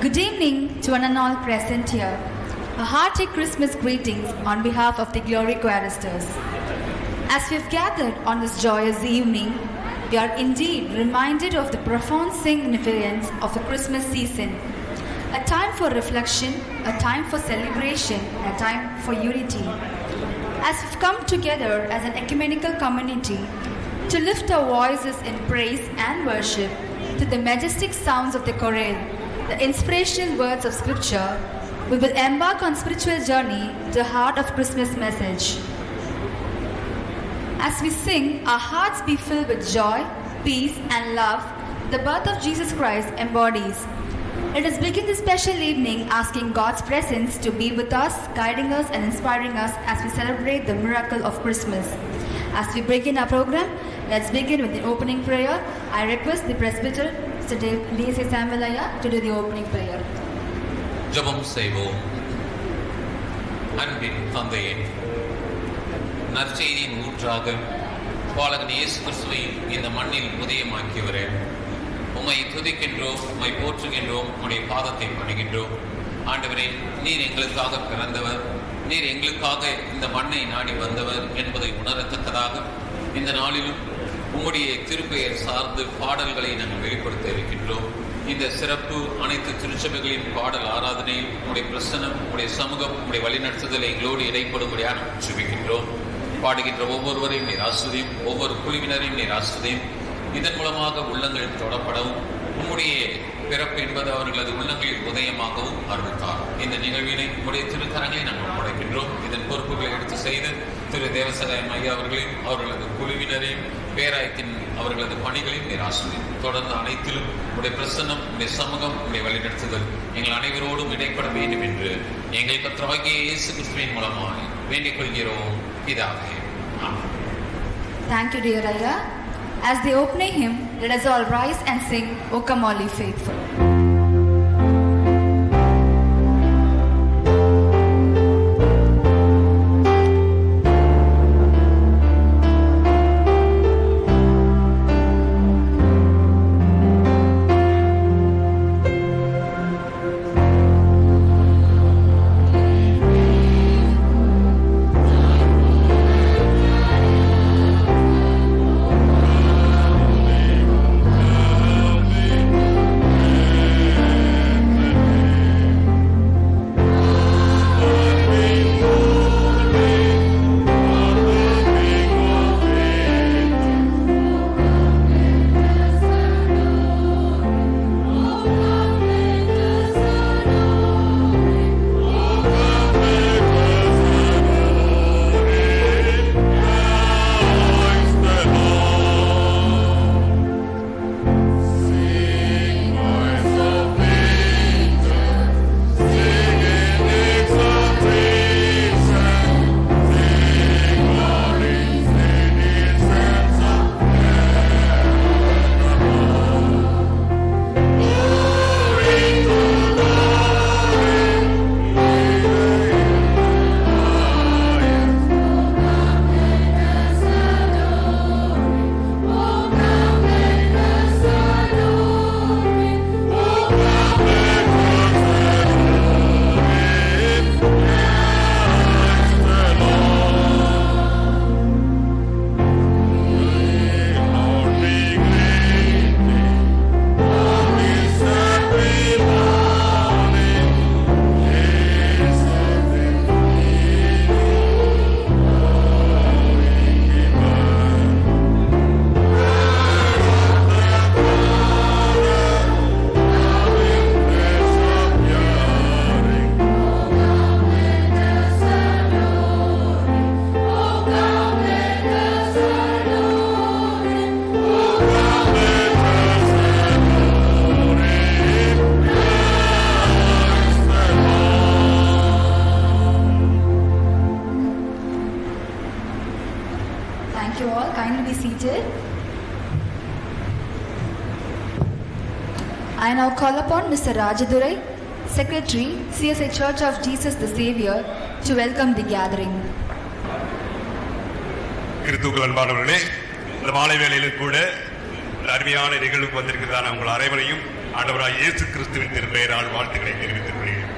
Good evening to one and all present here. A hearty Christmas greetings on behalf of the Glory Choristers. As we've gathered on this joyous evening, we are indeed reminded of the profound significance of the Christmas season. A time for reflection, a time for celebration, a time for unity. As we've come together as an ecumenical community to lift our voices in praise and worship to the majestic sounds of the chorale, the inspirational words of Scripture, we will embark on spiritual journey to the heart of Christmas message. As we sing, our hearts be filled with joy, peace and love the birth of Jesus Christ embodies. Let us begin this special evening asking God's presence to be with us, guiding us and inspiring us as we celebrate the miracle of Christmas. As we begin our program, let's begin with the opening prayer. I request the presbyter, Mr. D.C. Samuelaya, to do the opening prayer. ஜெபம் செய்வோம். அன்பின் தந்தையே, நற்செய்தியின் ஊற்றாக பாலகன் இயேசு கிறிஸ்துவை இந்த மண்ணில் உதயமாக்கியவரே, உம்மை துதிக்கின்றோம், உம்மை போற்றுகின்றோம், உம்முடைய பாதத்தை பணிகின்றோம். ஆண்டவரே, நீர் எங்களுக்காக பிறந்தவர், நீர் எங்களுக்காக இந்த மண்ணை நாடி வந்தவர் என்பதை உணரத்தக்கதாக இந்த நாளிலும் உம்முடைய திருப்பெயர் சார்ந்து பாடல்களை நாங்கள் வெளிப்படுத்த இருக்கின்றோம். இந்த சிறப்பு அனைத்து திருச்சபைகளின் பாடல் ஆராதனையில் உங்களுடைய பிரசன்னம், உங்களுடைய சமூகம், உங்களுடைய வழிநடத்துதலை எங்களோடு இடைப்படும்படியாக சுபிக்கின்றோம். பாடுகின்ற ஒவ்வொருவரையும் நீர் ஆஸ்வதியும், ஒவ்வொரு குழுவினரையும் நீர் ஆஸ்வதியும். இதன் மூலமாக உள்ளங்கள் தொடப்படவும், உம்முடைய பிறப்பு என்பது அவர்களது உள்ளங்களில் உதயமாகவும் அருள்தார். இந்த நிகழ்வினை உங்களுடைய திருக்கரங்களை நாங்கள் ஒப்படைக்கின்றோம். இதன் பொறுப்புகளை எடுத்து செய்து திரு தேவசகாயம் ஐயா அவர்களையும் அவர்களது குழுவினரையும் பேராயத்தின் அவர்களது பணிகளையும் நீர் ஆசிரியர் தொடர்ந்து அனைத்திலும் உடைய பிரசன்னம், உடைய சமூகம், உடைய வழிநடத்துதல் எங்கள் அனைவரோடும் இடைப்பட வேண்டும் என்று எங்கள் கர்த்தராகிய இயேசு கிறிஸ்துவின் மூலமாய் வேண்டிக் கொள்கிறோம் பிதாவே. Thank you, dear Ayya. As the opening hymn, let us all rise and sing, O Come All Ye Faithful. I now call upon Mr. Rajadurai, Secretary, CSI Church of Jesus the Savior, to welcome the gathering. கிறிஸ்துவுக்குள் அன்பானவர்களே, இந்த மாலை வேளையிலும் கூட அருமையான நிகழ்வுக்கு வந்திருக்கிறதான உங்கள் அனைவரையும் ஆண்டவராய் இயேசு கிறிஸ்துவின் திருப்பெயரால் வாழ்த்துக்களை தெரிவித்துக் கொள்கிறேன்.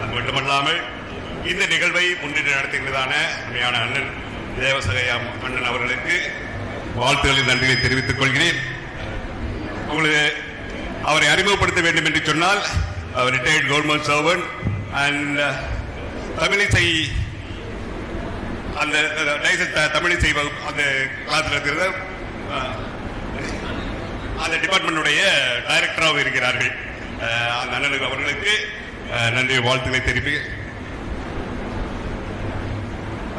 அது மட்டுமல்லாமல் இந்த நிகழ்வை முன்னிட்டு நடத்துகிறதான உண்மையான அண்ணன் தேவசகையாம் அண்ணன் அவர்களுக்கு வாழ்த்துக்களின் நன்றியை தெரிவித்துக் கொள்கிறேன். உங்களுக்கு அவரை அறிமுகப்படுத்த வேண்டும் என்று சொன்னால் அவர் retired government servant and Tamilisai அந்த தமிழிசை அந்த கிளாஸில் இருக்கிறத அந்த டிபார்ட்மெண்டுடைய டைரக்டராக இருக்கிறார்கள். அந்த அண்ணனுக்கு அவர்களுக்கு நன்றி வாழ்த்துக்களை தெரிவி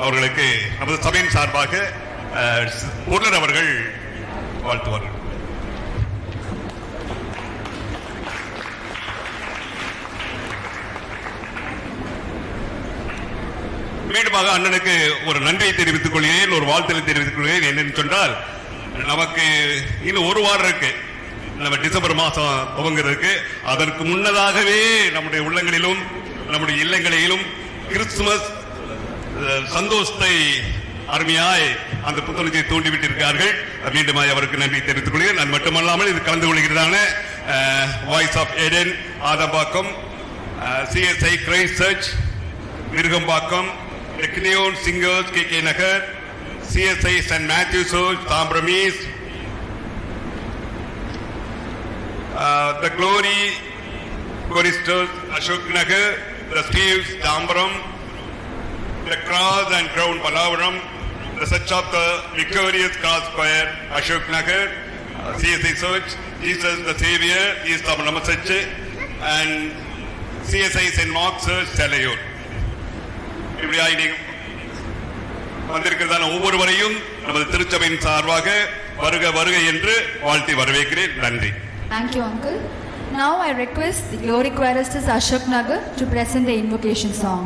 அவர்களுக்கு நமது சபையின் சார்பாக பொருளர் அவர்கள் வாழ்த்துவார்கள். மீண்டுமாக அண்ணனுக்கு ஒரு நன்றியை தெரிவித்துக் கொள்கிறேன், ஒரு வாழ்த்துக்களை தெரிவித்துக் கொள்கிறேன். என்னன்னு சொன்னால் நமக்கு இன்னும் ஒரு வாரம் இருக்கு நம்ம டிசம்பர் மாசம் துவங்குறதுக்கு. அதற்கு முன்னதாகவே நம்முடைய உள்ளங்களிலும் நம்முடைய இல்லங்களிலும் கிறிஸ்துமஸ் சந்தோஷத்தை அருமையாய் அந்த புத்துணர்ச்சியை தூண்டிவிட்டிருக்கிறார்கள். மீண்டும் அவருக்கு நன்றி தெரிவித்துக் கொள்கிறேன். அது மட்டுமல்லாமல் இது கலந்து கொள்கிறதான voice of Eden Adambakkam, CSI Christ church Virugambakkam, Technion singers K Nagar, CSI St. Matthew Church, Tambram East, the Glory Choristers, Ashok Nagar, the Steves, Tambram, the Cross and Crown, Palavaram, the Church of the Victorious Cross Choir, Ashok Nagar, CSI Church, Jesus the Savior, East of Namasache, and CSI St. Mark's Church, Salayur. வந்திருக்கிறதான ஒவ்வொருவரையும் நமது திருச்சபையின் சார்பாக வருக வருக என்று வாழ்த்தி வரவேற்கிறேன். நன்றி. Thank you, Uncle. Now I request the Glory Choristers Ashok Nagar to present the invocation song.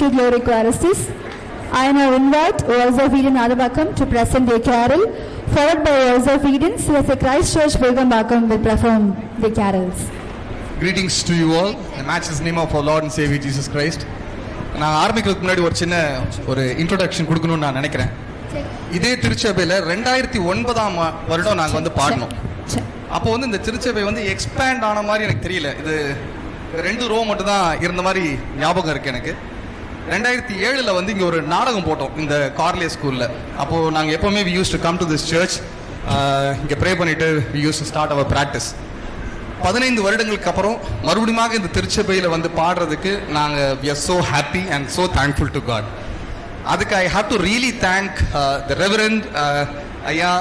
Weekly Glory Choristers. I now invite Voice of Eden Adabakam to present their carol, followed by Voice of Eden, CSA Christ Church Vilgambakam will perform the carols. Greetings to you all. The match's name of our Lord and Savior Jesus Christ. நான் ஆரம்பிக்கிறதுக்கு முன்னாடி ஒரு சின்ன introduction கொடுக்கணும்னு நான் நினைக்கிறேன். இதே திருச்சபையில் 2009ஆம் வருடம் நாங்கள் வந்து பாடினோம். அப்போ வந்து இந்த திருச்சபை வந்து எக்ஸ்பேண்ட் ஆன மாதிரி எனக்கு தெரியல. இது 2 ரோ மட்டும் தான் இருந்த மாதிரி ஞாபகம் இருக்கு எனக்கு. 2007 வந்து இங்கே ஒரு நாடகம் போட்டோம் இந்த கார்லே ஸ்கூலில். அப்போது நாங்கள் எப்போவுமே we use to come to this church, இங்கே ப்ரே பண்ணிவிட்டு we use to start our practice. 15 வருடங்களுக்கு அப்புறம் மறுபடியும் இந்த திருச்சபையில் வந்து பாடுறதுக்கு நாங்கள் we are so happy and so thankful to God. அதுக்கு I have to really thank the reverend ஐயா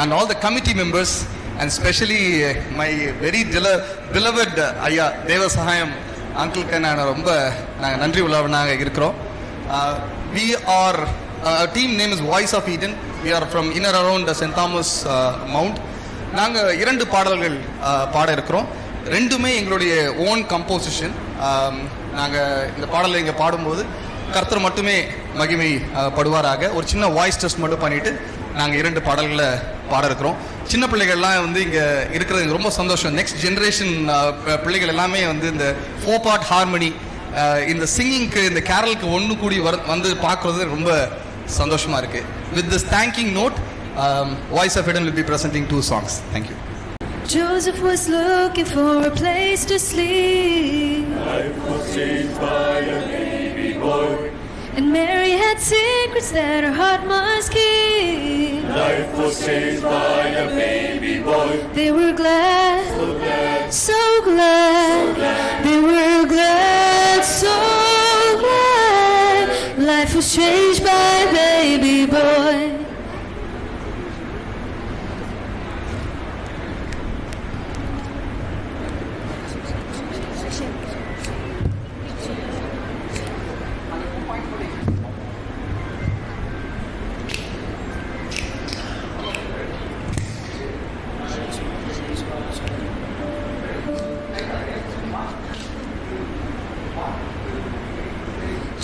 and all the committee members and especially my very beloved ஐயா தேவசகாயம் அங்கிளுக்கு நான் ரொம்ப நாங்கள் நன்றி உள்ளவனாக இருக்கிறோம். We are our team name is Voice of Eden. We are from in and around St. Thomas Mount. நாங்கள் 2 பாடல்கள் பாட இருக்கிறோம். 2மே எங்களுடைய ஓன் கம்போசிஷன். நாங்கள் இந்த பாடலை இங்கே பாடும்போது கர்த்தர் மட்டுமே மகிமை படுவாராக. ஒரு சின்ன வாய்ஸ் டெஸ்ட் மட்டும் பண்ணிவிட்டு நாங்கள் 2 பாடல்களை பாட இருக்கிறோம். சின்ன பிள்ளைகள்லாம் வந்து இங்கே இருக்கிறது எனக்கு ரொம்ப சந்தோஷம். நெக்ஸ்ட் ஜென்ரேஷன் பிள்ளைகள் எல்லாமே வந்து இந்த 4 பார்ட் ஹார்மனி, இந்த சிங்கிங்க்கு, இந்த கேரலுக்கு ஒன்று கூடி வந்து பார்க்குறது ரொம்ப சந்தோஷமாக இருக்குது. With this thanking note, Voice of Eden will be presenting 2 songs. Thank you. Joseph was looking for a place to sleep. Life was changed by a baby boy. And Mary had secrets that her heart must keep. Life was changed by a baby boy. They were glad, So glad, so glad. so glad. They were glad, so glad. Life was changed by a baby boy.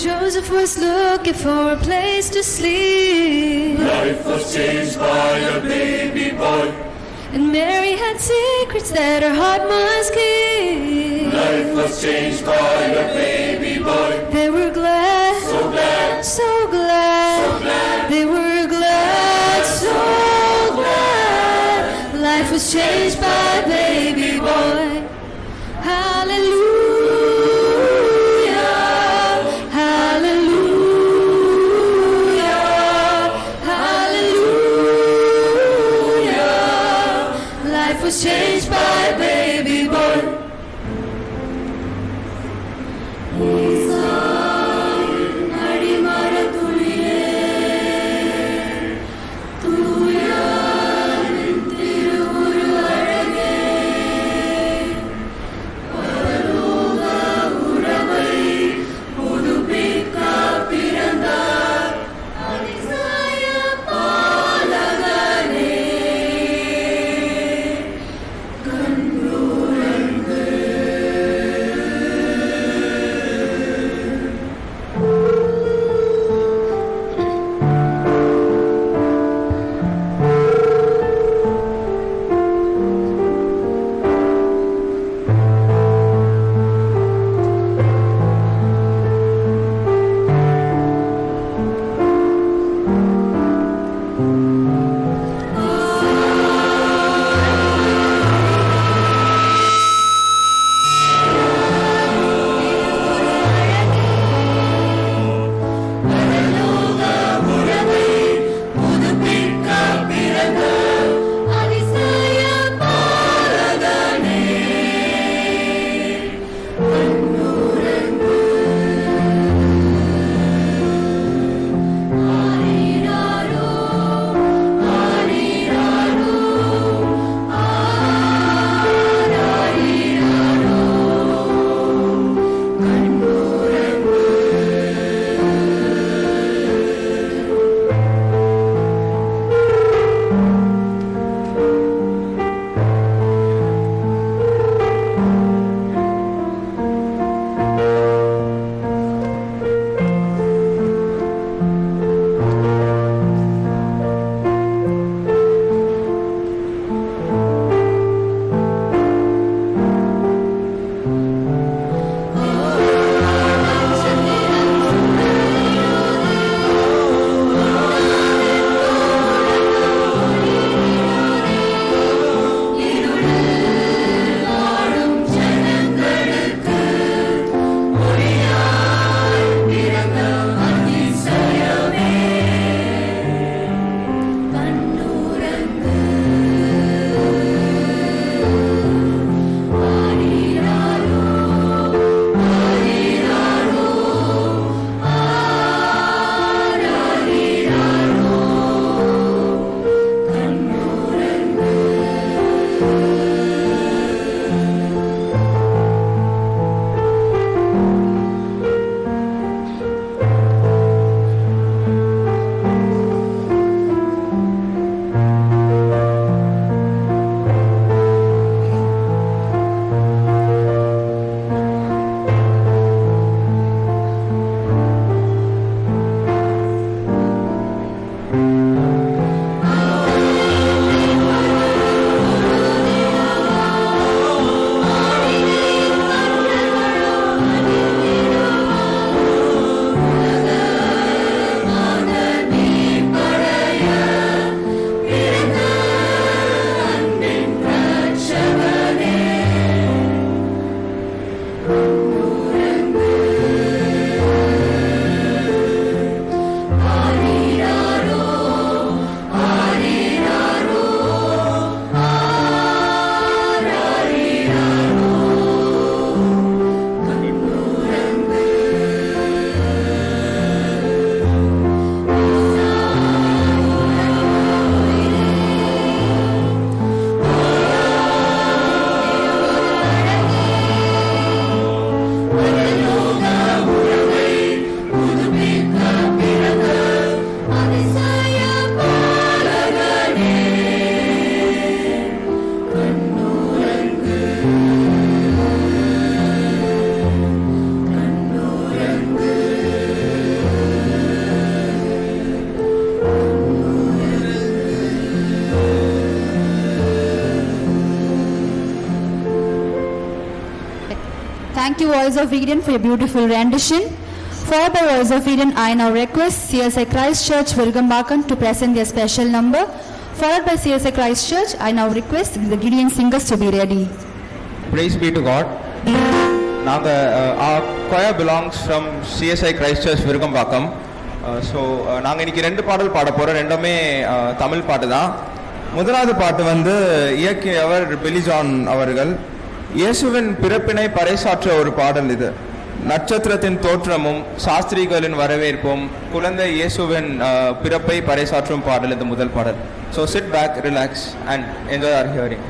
Joseph was looking for a place to sleep. Life was changed by a baby boy. And Mary had secrets that her heart must keep. Life was changed by a baby boy. They were glad, So glad, so glad. so glad. They were glad, so glad. Life was changed by a baby boy. Hallelujah. Was changed by a baby boy. to Voice of Eden for a beautiful rendition. Followed by Voice of Eden, I now request CSI Christ Church Virgambakam to present their special number. Followed by CSI Christ Church, I now request the Gideon singers to be ready. Praise be to God. Our choir belongs from CSI Christ Church Virgambakam. நாங்கள் இன்னைக்கு 2 பாடல் பாட போகிறோம். ரெண்டுமே தமிழ் பாட்டு தான். முதலாவது பாட்டு வந்து இயக்கியவர் பில்லி ஜான் அவர்கள். இயேசுவின் பிறப்பினை பறைசாற்ற ஒரு பாடல் இது. நட்சத்திரத்தின் தோற்றமும் சாஸ்திரிகளின் வரவேற்பும் குழந்தை இயேசுவின் பிறப்பை பறைசாற்றும் பாடல் இது முதல் பாடல். So sit back, relax and enjoy our hearing.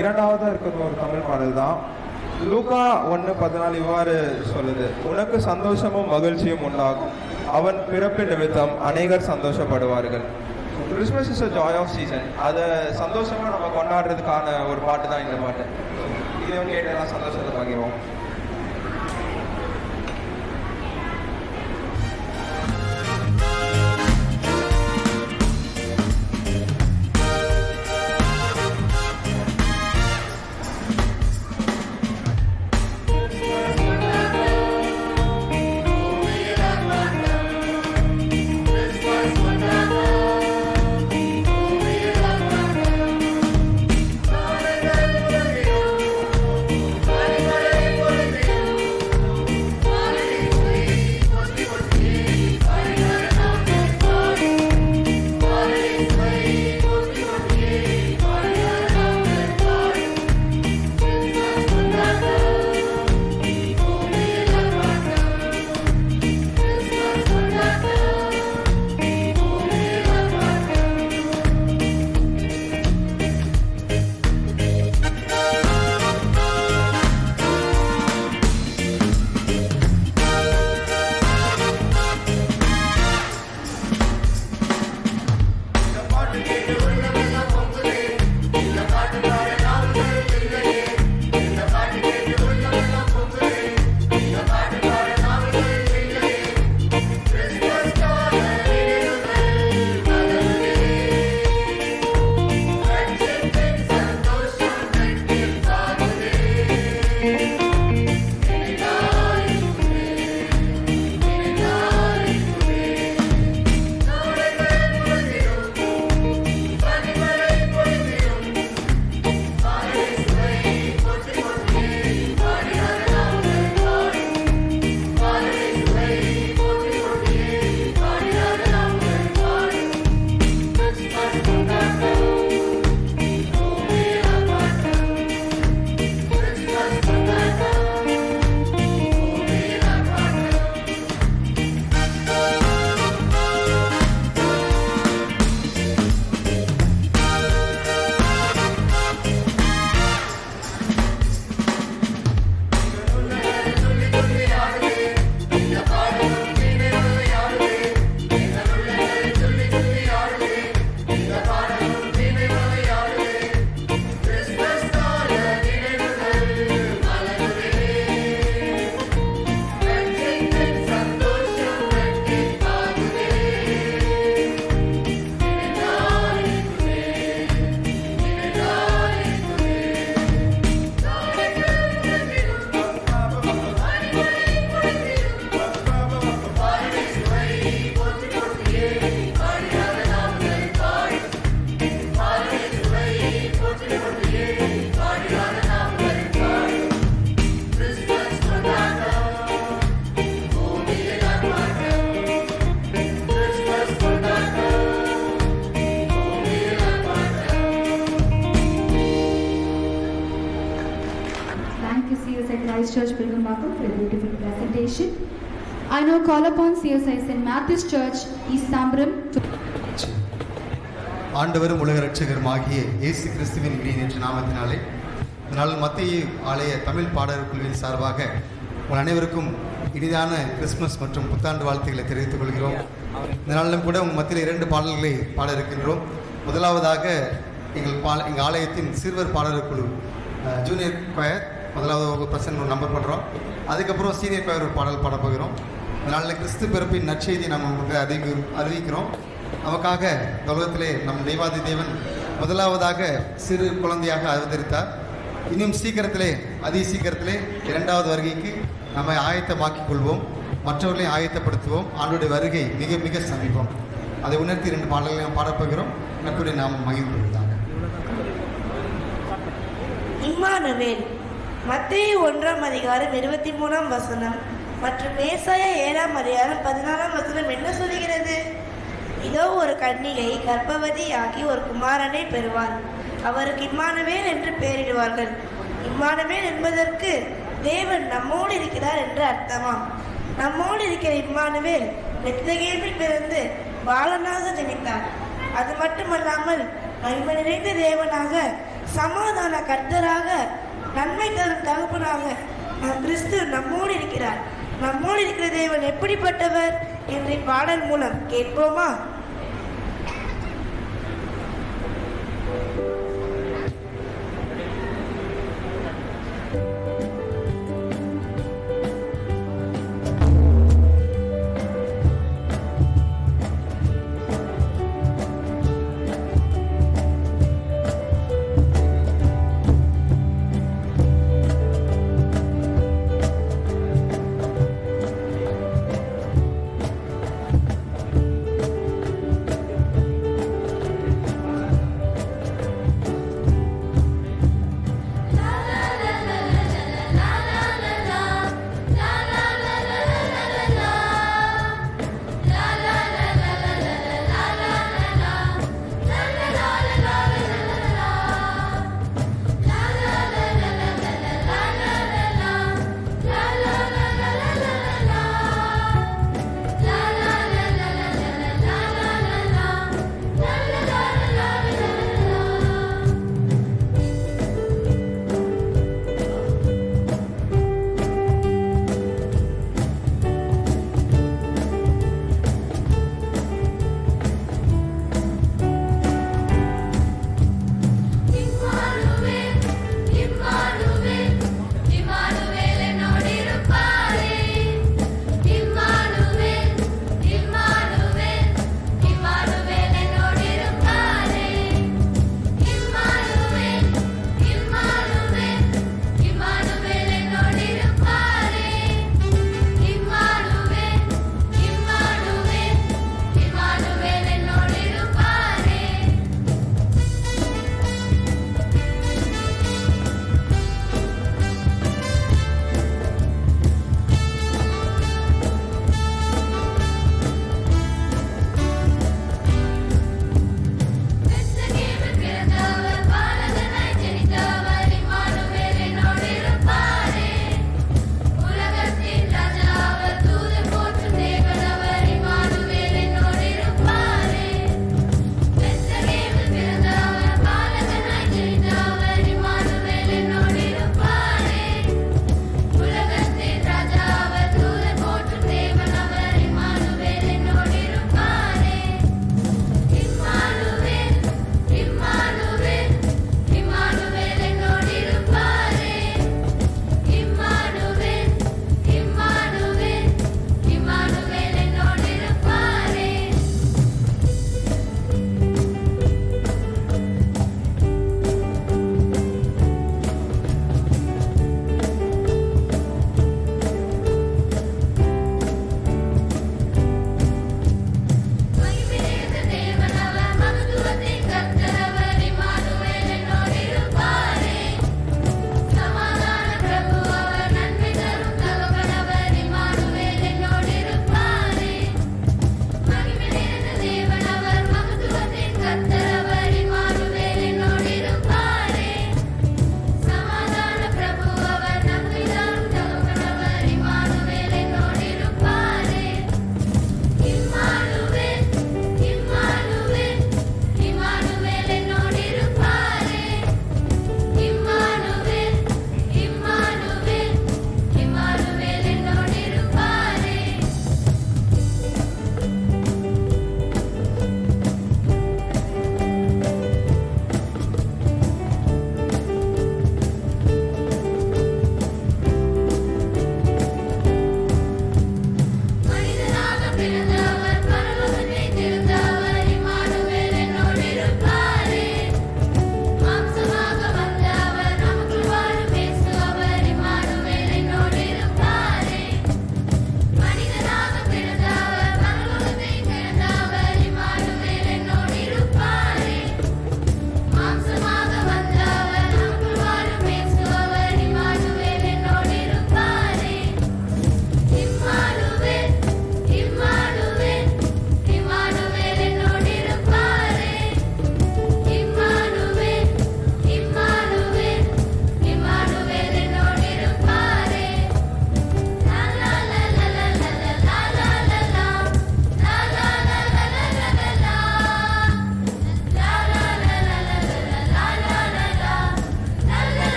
இரண்டாவதாக இருக்கிறது ஒரு தமிழ் பாடல் தான். லூக்கா 1:14 இவ்வாறு சொல்லுது: உனக்கு சந்தோஷமும் மகிழ்ச்சியும் உண்டாகும், அவன் பிறப்பு நிமித்தம் அநேகர் சந்தோஷப்படுவார்கள். Christmas is a joy of season. அதை சந்தோஷமாக நம்ம கொண்டாடுறதுக்கான ஒரு பாட்டு தான் இந்த பாட்டு. இதையும் கேட்டெல்லாம் சந்தோஷத்தை பகிர்வோம். Bye. the beautiful presentation. I now call upon CSI St. Matthew's Church, East Tambaram to ஆண்டவரும் உலக இரட்சகருமாகிய இயேசு கிறிஸ்துவின் இனிய நாமத்தினாலே இதனால் மத்திய ஆலய தமிழ் பாடகர் குழுவின் சார்பாக உங்கள் அனைவருக்கும் இனிதான கிறிஸ்துமஸ் மற்றும் புத்தாண்டு வாழ்த்துக்களை தெரிவித்துக் கொள்கிறோம். இந்த நாளிலும் கூட உங்கள் மத்தியில் 2 பாடல்களை பாட இருக்கின்றோம். முதலாவதாக எங்கள் ஆலயத்தின் சிறுவர் பாடகர் குழு ஜூனியர் கொயர் முதலாவது பர்சன்ட் ஒரு நம்பர் பண்ணுறோம். அதுக்கப்புறம் சீனியர் கொயர் ஒரு பாடல் பாட போகிறோம். இதனால் கிறிஸ்து பிறப்பின் நற்செய்தி நம்ம உங்களுக்கு அறிவிக்கிறோம். நமக்காக இந்த உலகத்திலே நம் தெய்வாதி தேவன் முதலாவதாக சிறு குழந்தையாக அவதரித்தார். இன்னும் சீக்கிரத்திலே சீக்கிரத்திலே 2வது வருகைக்கு நம்மை ஆயத்தமாக்கிக் கொள்வோம், மற்றவர்களை ஆயத்தப்படுத்துவோம். ஆண்டோடைய வருகை மிக மிக சமீபம். அதை உணர்த்தி 2 பாடல்களை நாம் பாடப்போகிறோம். கர்த்தருடைய நாமம் மகிமைப்படுவதாக. இம்மானுவேல் மத்தேயு 1ஆம் அதிகாரம் 23ஆம் வசனம் மற்றும் ஏசாயா 7ஆம் அதிகாரம் 14ஆம் வசனம் என்ன சொல்கிறது? இதோ ஒரு கன்னிகை கர்ப்பவதியாகி ஒரு குமாரனை பெறுவார், அவருக்கு இம்மானுவேல் என்று பெயரிடுவார்கள். இம்மானுவேல் என்பதற்கு தேவன் நம்மோடு இருக்கிறார் என்று அர்த்தமாம். நம்மோடு இருக்கிற இம்மானுவேல் பெத்லகேமில் பிறந்து பாலனாக ஜனித்தார். அது மட்டுமல்லாமல் மகிமை நிறைந்த தேவனாக, சமாதான கர்த்தராக, நன்மை தரும் தகப்பனாக நம் கிறிஸ்து நம்மோடு இருக்கிறார். நம்மோடு இருக்கிற தேவன் எப்படிப்பட்டவர் என்ற பாடல் மூலம் கேட்போமா?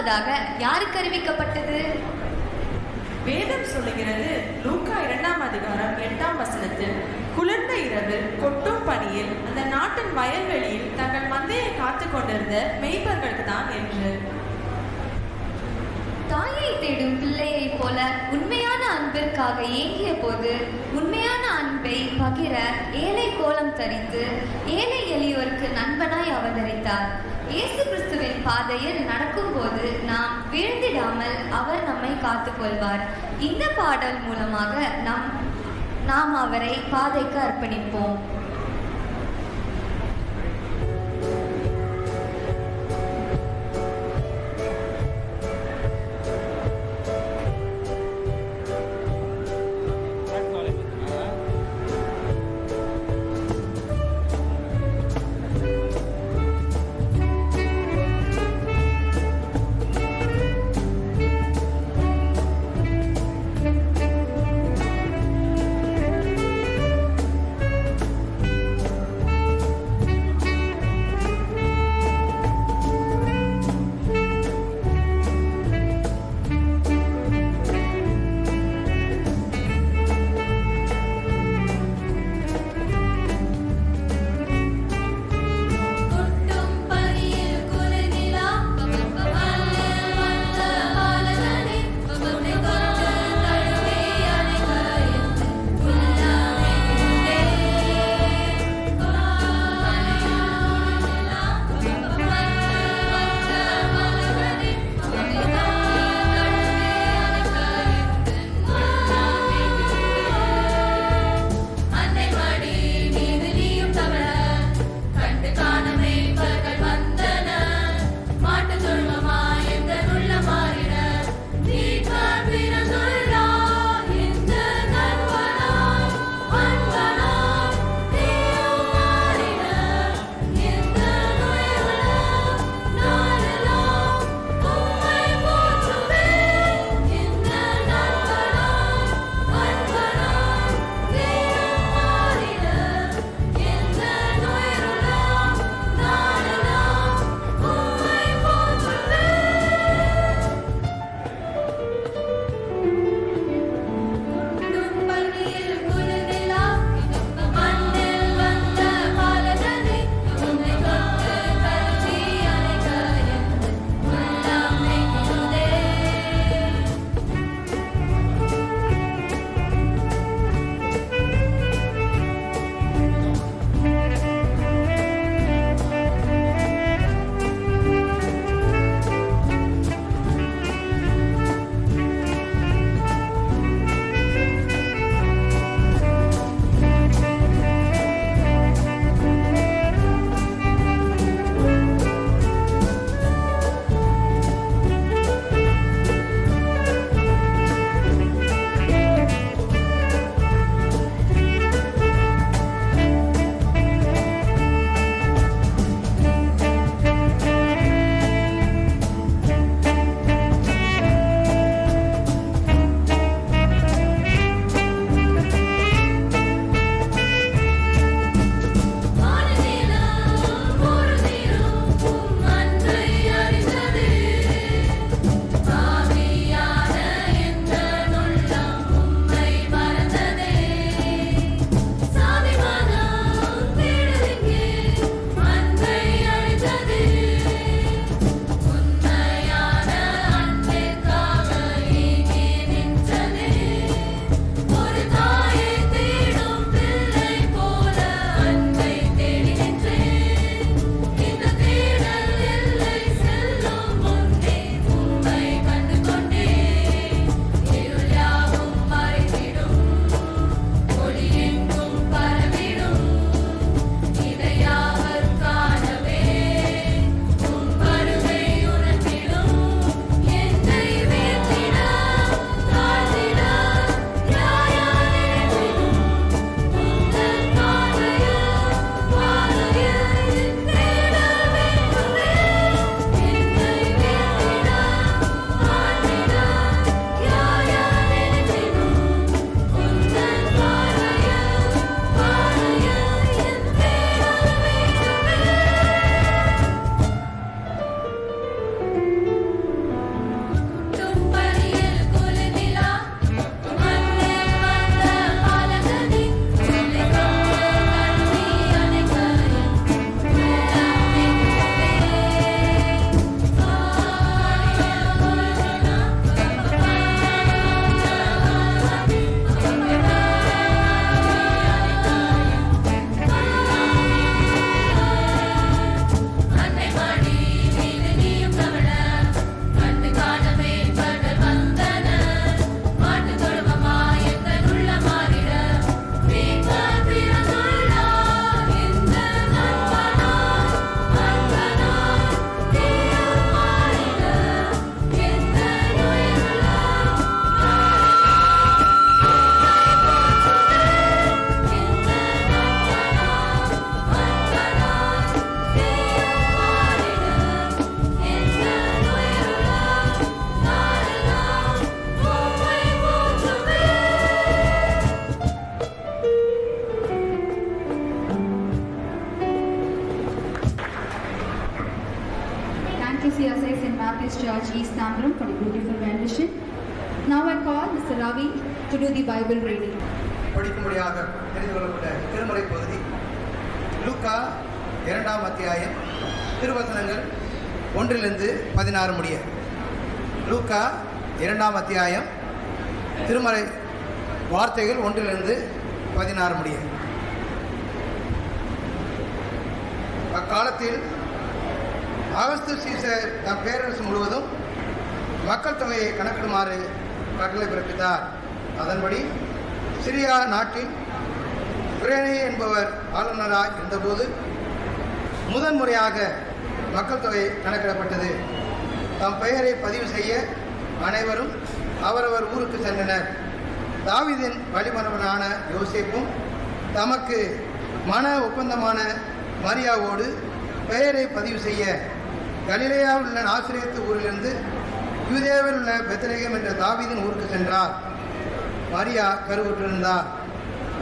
முதலாவதாக யாருக்கு அறிவிக்கப்பட்டது? வேதம் சொல்லுகிறது, லூக்கா 2ஆம் அதிகாரம் 8ஆம் வசனத்தில், குளிர்ந்த இரவில் கொட்டும் பனியில் அந்த நாட்டின் வயல்வெளியில் தங்கள் மந்தையை காத்து கொண்டிருந்த மேய்ப்பர்களுக்கு தான் என்று. தாயை தேடும் பிள்ளையைப் போல உண்மையான அன்பிற்காக ஏங்கிய போது உண்மையான அன்பை பகிர ஏழை கோலம் தரித்து ஏழை எளியோருக்கு நண்பனாய் அவதரித்தார். இயேசு கிறிஸ்துவின் பாதையில் நடக்கும்போது நாம் வீழ்ந்திடாமல் அவர் நம்மை காத்துக்கொள்வார். இந்த பாடல் மூலமாக நாம் அவரை பாதைக்கு அர்ப்பணிப்போம். Baptist Church, East Nambram, for the beautiful rendition. Now I call Mr. Ravi to do the Bible reading. படிக்கும்படியாக தெரிந்து கொள்ளப்பட்ட திருமறை பகுதி லூக்கா 2ஆம் அத்தியாயம் திருவசனங்கள் 1 16 முடிய. லூக்கா 2ஆம் அத்தியாயம் திருமறை வார்த்தைகள் 1 16 முடிய. அக்காலத்தில் அகஸ்து சீசர் தம் பேரரசு முழுவதும் மக்கள் தொகையை கணக்கிடுமாறு கட்டளை பிறப்பித்தார். அதன்படி சிரியா நாட்டில் குரேனே என்பவர் ஆளுநராக இருந்தபோது முதன்முறையாக மக்கள் தொகை கணக்கிடப்பட்டது. தம் பெயரை பதிவு செய்ய அனைவரும் அவரவர் ஊருக்கு சென்றனர். தாவீதின் வழிமரபனான யோசேப்பும் தமக்கு மன ஒப்பந்தமான மரியாவோடு பெயரை பதிவு செய்ய கலிலேயாவில் உள்ள நாசரேத்து ஊரிலிருந்து யூதேயாவில் உள்ள பெத்லகேம் என்ற தாவீதின் ஊருக்கு சென்றார். மரியா கருவுற்றிருந்தார்.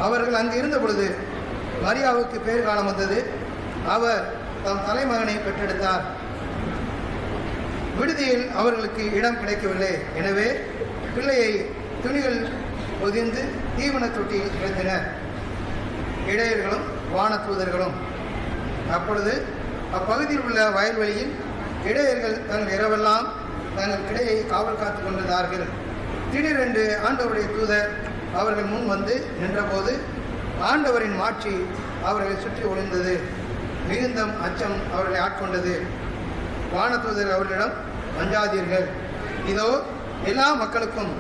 அவர்கள் அங்கு இருந்த பொழுது மரியாவுக்கு பேர் காலம் வந்தது. அவர் தம் தலைமகனை பெற்றெடுத்தார். விடுதியில் அவர்களுக்கு இடம் கிடைக்கவில்லை. எனவே பிள்ளையை துணிகள் பொதிந்து தீவன தொட்டியில் கிடத்தினர். இடையர்களும் வானதூதர்களும். அப்பொழுது அப்பகுதியில் உள்ள வயல்வெளியில் இடையர்கள் தங்கள் இரவெல்லாம் தங்கள் கிடையை காவல் காத்து கொண்டிருந்தார்கள். திடீரென்று ஆண்டவருடைய தூதர் அவர்கள் முன் வந்து நின்றபோது ஆண்டவரின் மாட்சி அவர்களை சுற்றி ஒளிந்தது. மிகுந்த அச்சம் அவர்களை ஆட்கொண்டது. வானதூதர் அவர்களிடம், அஞ்சாதீர்கள், இதோ எல்லா மக்களுக்கும்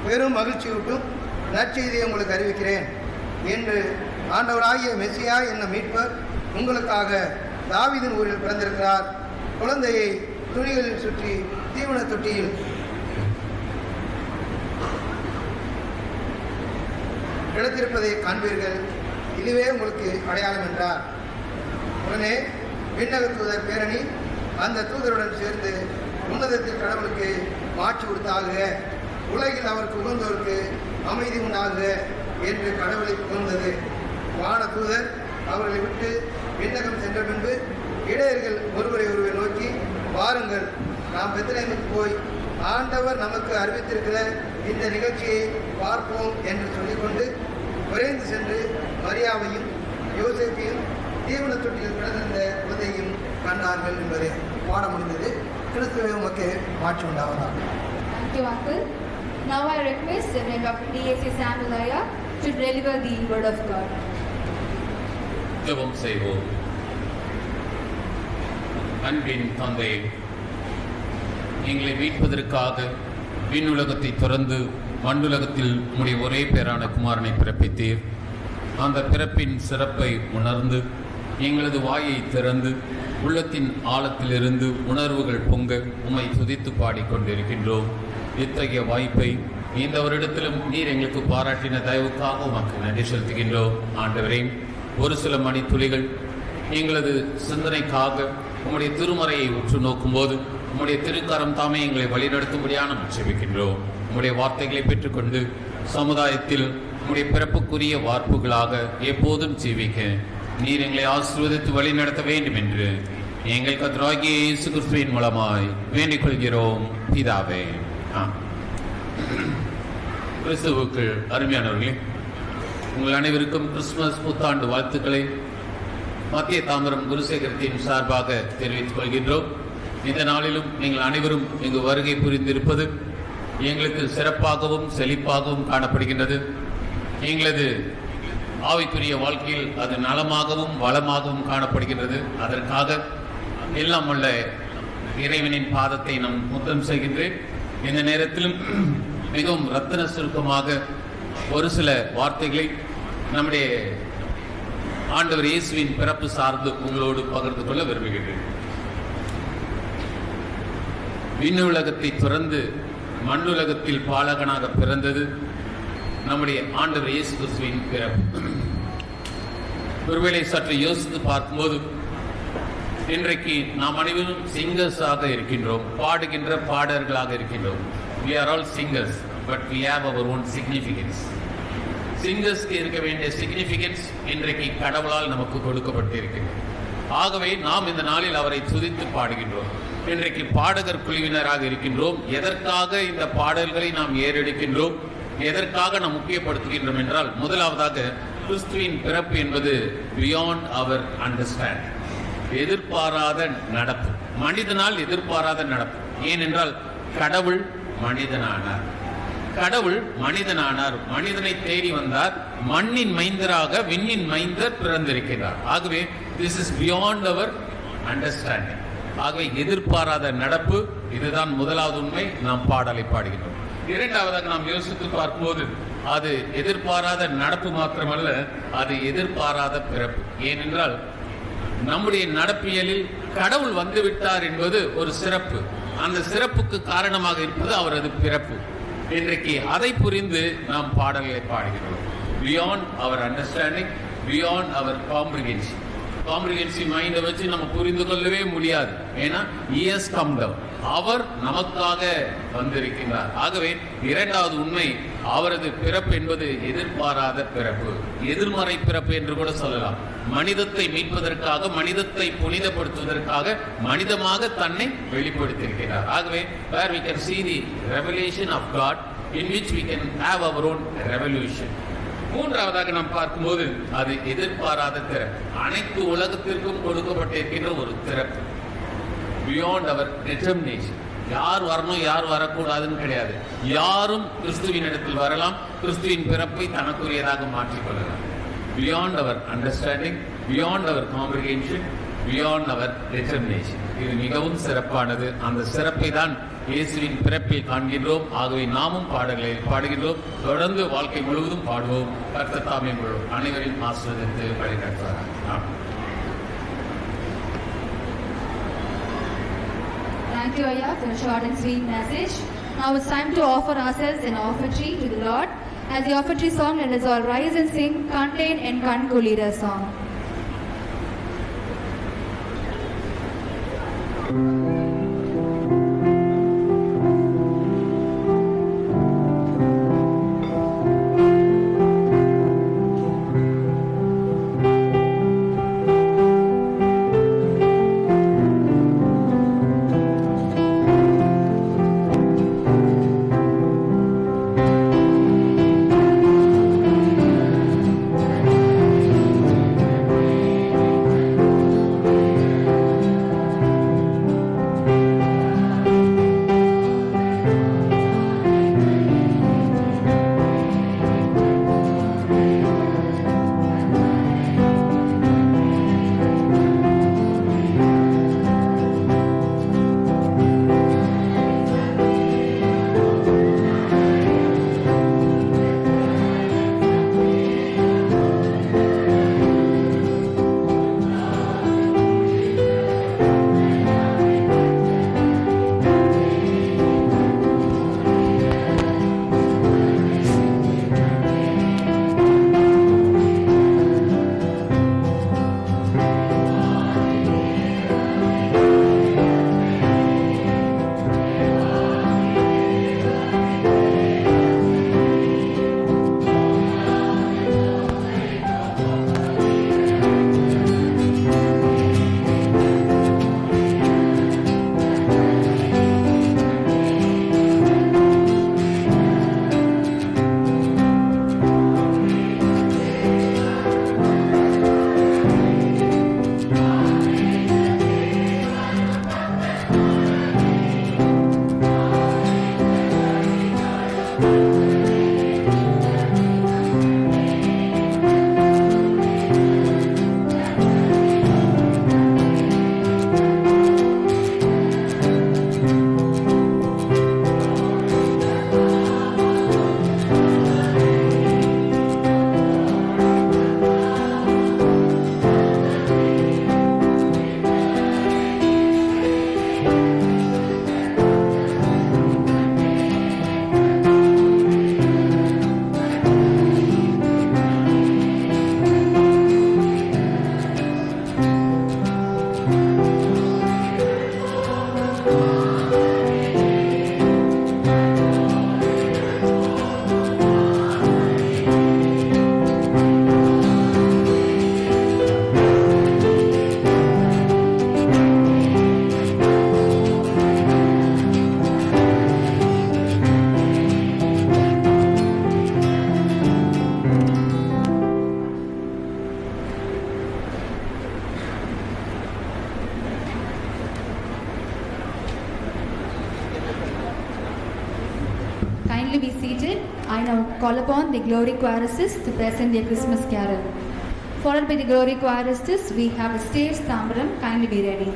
பெரும் மகிழ்ச்சியூட்டும் நற்செய்தியை உங்களுக்கு அறிவிக்கிறேன் என்று ஆண்டவராகிய மெசியா என்னும் மீட்பர் உங்களுக்காக தாவீதின் ஊரில் பிறந்திருக்கிறார். குழந்தையை துணிகளில் சுற்றி தீவன தொட்டியில் கிடத்திருப்பதை காண்பீர்கள். இதுவே உங்களுக்கு அடையாளம் என்றார். உடனே விண்ணக தூதர் பேரணி அந்த தூதருடன் சேர்ந்து உன்னதத்தில் கடவுளுக்கு மாட்சி உடுத்தாகுக, உலகில் அவருக்கு உகந்தோருக்கு அமைதி உண்டாகுக என்று கடவுளை புகழ்ந்தது. வான தூதர் அவர்களை விட்டு விண்ணகம் சென்ற பின்பு இடையர்கள் ஒருவரை ஒருவர் நோக்கி, வாருங்கள், நாம் பெத்லகேமுக்கு போய் ஆண்டவர் நமக்கு அறிவித்திருக்கிற இந்த நிகழ்ச்சியை பார்ப்போம் என்று சொல்லிக்கொண்டு விரைந்து சென்று மரியாவையும் யோசேப்பையும் தீவன தொட்டியில் கிடந்திருந்த குழந்தையும் கண்டார்கள் என்பதை பாட முடிந்தது. கிறிஸ்துவை உமக்கு மாற்றி உண்டாவதாக. Thank you, Uncle. Now I request Dr. D.A.C. Samulaya to deliver the word of God. ஜெபம் செய்வோம். அன்பின் தந்தை, எங்களை மீட்பதற்காக விண்ணுலகத்தை திறந்து மண்ணுலகத்தில் உம்முடைய ஒரே பேரான குமாரனை பிறப்பித்தீர். அந்த பிறப்பின் சிறப்பை உணர்ந்து எங்களது வாயை திறந்து உள்ளத்தின் ஆழத்திலிருந்து உணர்வுகள் பொங்க உம்மை துதித்து பாடிக்கொண்டிருக்கின்றோம். இத்தகைய வாய்ப்பை இந்த வருடத்திலும் நீர் எங்களுக்கு பாராட்டின தயவுக்காக உமக்கு நன்றி செலுத்துகின்றோம். ஆண்டவரே, ஒரு சில மணித்துளிகள் எங்களது சிந்தனைக்காக உம்முடைய திருமறையை உற்று நோக்கும்போது உம்முடைய திருக்கரம் தாமே எங்களை வழிநடத்தும்படியாக நாம் செபிக்கின்றோம். உம்முடைய வார்த்தைகளை பெற்றுக்கொண்டு சமுதாயத்தில் உம்முடைய பிறப்புக்குரிய வார்ப்புகளாக எப்போதும் ஜீவிக்க நீர் எங்களை ஆசீர்வதித்து வழிநடத்த வேண்டும் என்று எங்கள் கர்த்தராகிய இயேசு கிறிஸ்துவின் மூலமாய் வேண்டிக் கொள்கிறோம் பிதாவே. கிறிஸ்துவுக்கு அருமையானவர்களே, உங்கள் அனைவருக்கும் கிறிஸ்துமஸ் புத்தாண்டு வாழ்த்துக்களை மத்திய தாம்பரம் குருசேகரத்தின் சார்பாக தெரிவித்துக் கொள்கின்றோம். இந்த நாளிலும் நீங்கள் அனைவரும் இங்கு வருகை புரிந்திருப்பது எங்களுக்கு சிறப்பாகவும் செழிப்பாகவும் காணப்படுகின்றது. எங்களது ஆவிக்குரிய வாழ்க்கையில் அது நலமாகவும் வளமாகவும் காணப்படுகின்றது. அதற்காக எல்லாம் உள்ள இறைவனின் பாதத்தை நாம் முத்தம் செய்கின்றேன். இந்த நேரத்திலும் மிகவும் ரத்தின சுருக்கமாக ஒரு சில வார்த்தைகளை நம்முடைய ஆண்டவர் இயேசுவின் பிறப்பு சார்ந்து உங்களோடு பகிர்ந்து கொள்ள விரும்புகின்றேன். விண்ணுலகத்தை துறந்து மண்ணுலகத்தில் பாலகனாக பிறந்தது நம்முடைய ஆண்டவர் இயேசு கிறிஸ்துவின் பிறப்பு. ஒருவேளை சற்று யோசித்து பார்க்கும்போது இன்றைக்கு நாம் அனைவரும் சிங்கர்ஸாக இருக்கின்றோம், பாடுகின்ற பாடகர்களாக இருக்கின்றோம். We are all singers, but we have our own significance. சிங்கர்ஸ்க்கு இருக்க வேண்டிய சிக்னிஃபிகன்ஸ் இன்றைக்கு கடவுளால் நமக்கு கொடுக்கப்பட்டிருக்கிறது. ஆகவே நாம் இந்த நாளில் அவரை துதித்து பாடுகின்றோம். இன்றைக்கு பாடகர் குழுவினராக இருக்கின்றோம். எதற்காக இந்த பாடல்களை நாம் ஏறெடுக்கின்றோம், எதற்காக நாம் முக்கியப்படுத்துகின்றோம் என்றால், முதலாவதாக கிறிஸ்துவின் பிறப்பு என்பது பியாண்ட் அவர் அண்டர்ஸ்டாண்டிங், எதிர்பாராத நடப்பு, மனிதனால் எதிர்பாராத நடப்பு. ஏனென்றால் கடவுள் மனிதனானார், கடவுள் மனிதனானார், மனிதனை தேடி வந்தார், மண்ணின் மைந்தராக விண்ணின் மைந்தர் பிறந்திருக்கிறார். ஆகவே this is beyond our understanding. ஆகவே எதிர்பாராத நடப்பு, இதுதான் முதலாவது உண்மை. நாம் பாடலை பாடுகின்றோம். இரண்டாவதாக நாம் யோசித்து பார்க்கும்போது அது எதிர்பாராத நடப்பு மாத்திரமல்ல, அது எதிர்பாராத பிறப்பு. ஏனென்றால் நம்முடைய நடப்பியலில் கடவுள் வந்துவிட்டார் என்பது ஒரு சிறப்பு. அந்த சிறப்புக்கு காரணமாக இருப்பது அவரது பிறப்பு. இன்றைக்கு அதை புரிந்து நாம் பாடல்களை பாடுகிறோம். Beyond our understanding, beyond our comprehension. Comprehensive மைண்டை வச்சு நம்ம புரிந்து கொள்ளவே முடியாது. ஏன்னா இயர்ஸ் கம் டவுன், அவர் நமக்காக வந்திருக்கிறார். ஆகவே இரண்டாவது உண்மை, அவரது பிறப்பு என்பது எதிர்பாராத பிறப்பு, எதிர்மறை பிறப்பு என்று கூட சொல்லலாம். மனிதத்தை மீட்பதற்காக, மனிதத்தை புனிதப்படுத்துவதற்காக மனிதமாக தன்னை வெளிப்படுத்தியிருக்கிறார். ஆகவே where we can see the revelation of God, in which we can have our own revolution. மூன்றாவதாக நாம் பார்க்கும்போது அது எதிர்பாராத திறப்பு, அனைத்து உலகத்திற்கும் கொடுக்கப்பட்டிருக்கின்ற ஒரு திறப்பு. பியாண்ட் அவர் டிட்டர்மினேஷன், யார் வரணும் யார் வரக்கூடாதுன்னு கிடையாது. யாரும் கிறிஸ்துவின் இடத்தில் வரலாம், கிறிஸ்துவின் பிறப்பை தனக்குரியதாக மாற்றிக்கொள்ளலாம். Beyond our understanding, beyond our comprehension, beyond our determination. இது மிகவும் சிறப்பானது. அந்த சிறப்பை தான் இயேசுவின் பிறப்பில் காண்கின்றோம். ஆகவே நாமும் பாடல்களை பாடுகின்றோம். தொடர்ந்து வாழ்க்கை முழுவதும் பாடுவோம். கர்த்தர் தாமே அனைவரையும் ஆசீர்வதித்து வழிநடத்துவார். Thank you, Ayya, for a short and sweet message. Now it's time to offer ourselves an offertory to the Lord. As the offertory song, let us all rise and sing Contain and Kankulira song. kindly be seated. I now call upon the Glory Choristers to present their Christmas carol. Followed by the Glory Choristers, we have the stage Tambaram. Kindly be ready.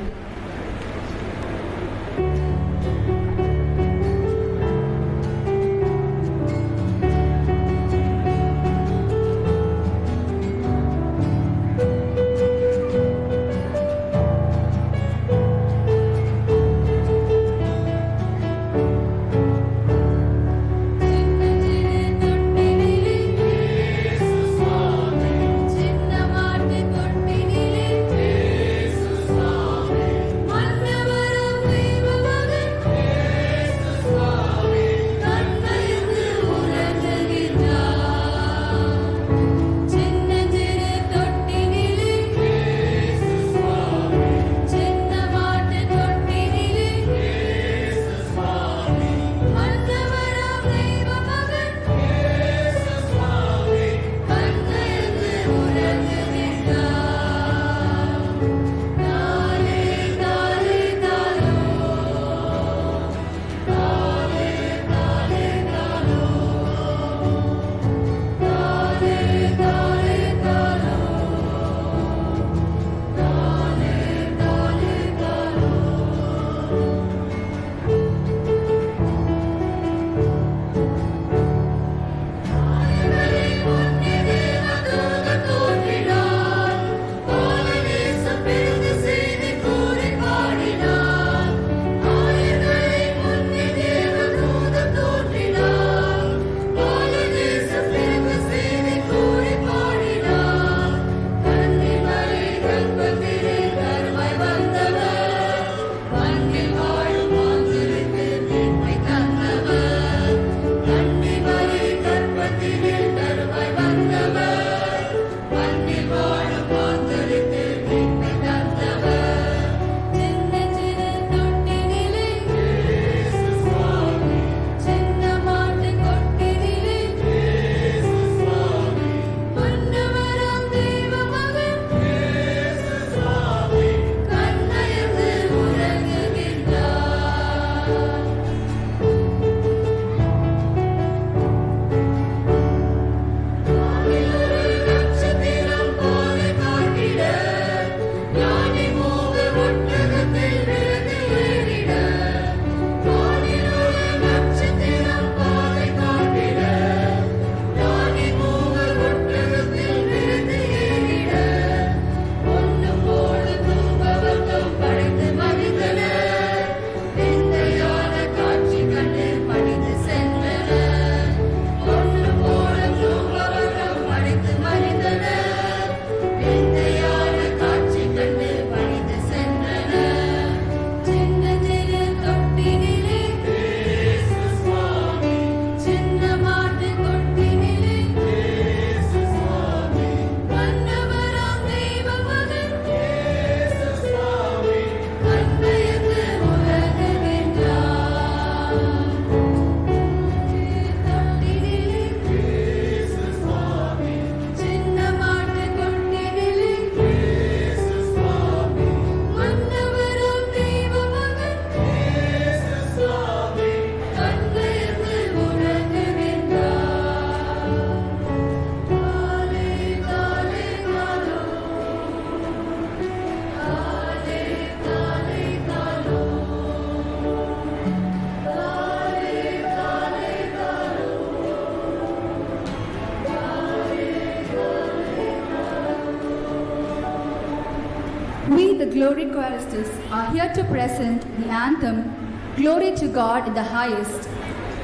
We, the Glory Choristers, are here to present the anthem, Glory to God in the Highest,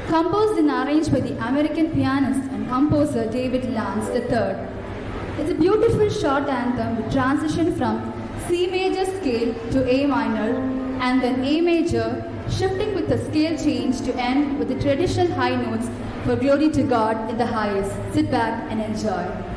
composed and arranged by the American pianist and composer David Lance III. It's a beautiful short anthem with transition from C major scale to A minor and then A major, shifting with the scale change to end with the traditional high notes for Glory to God in the Highest. Sit back and enjoy.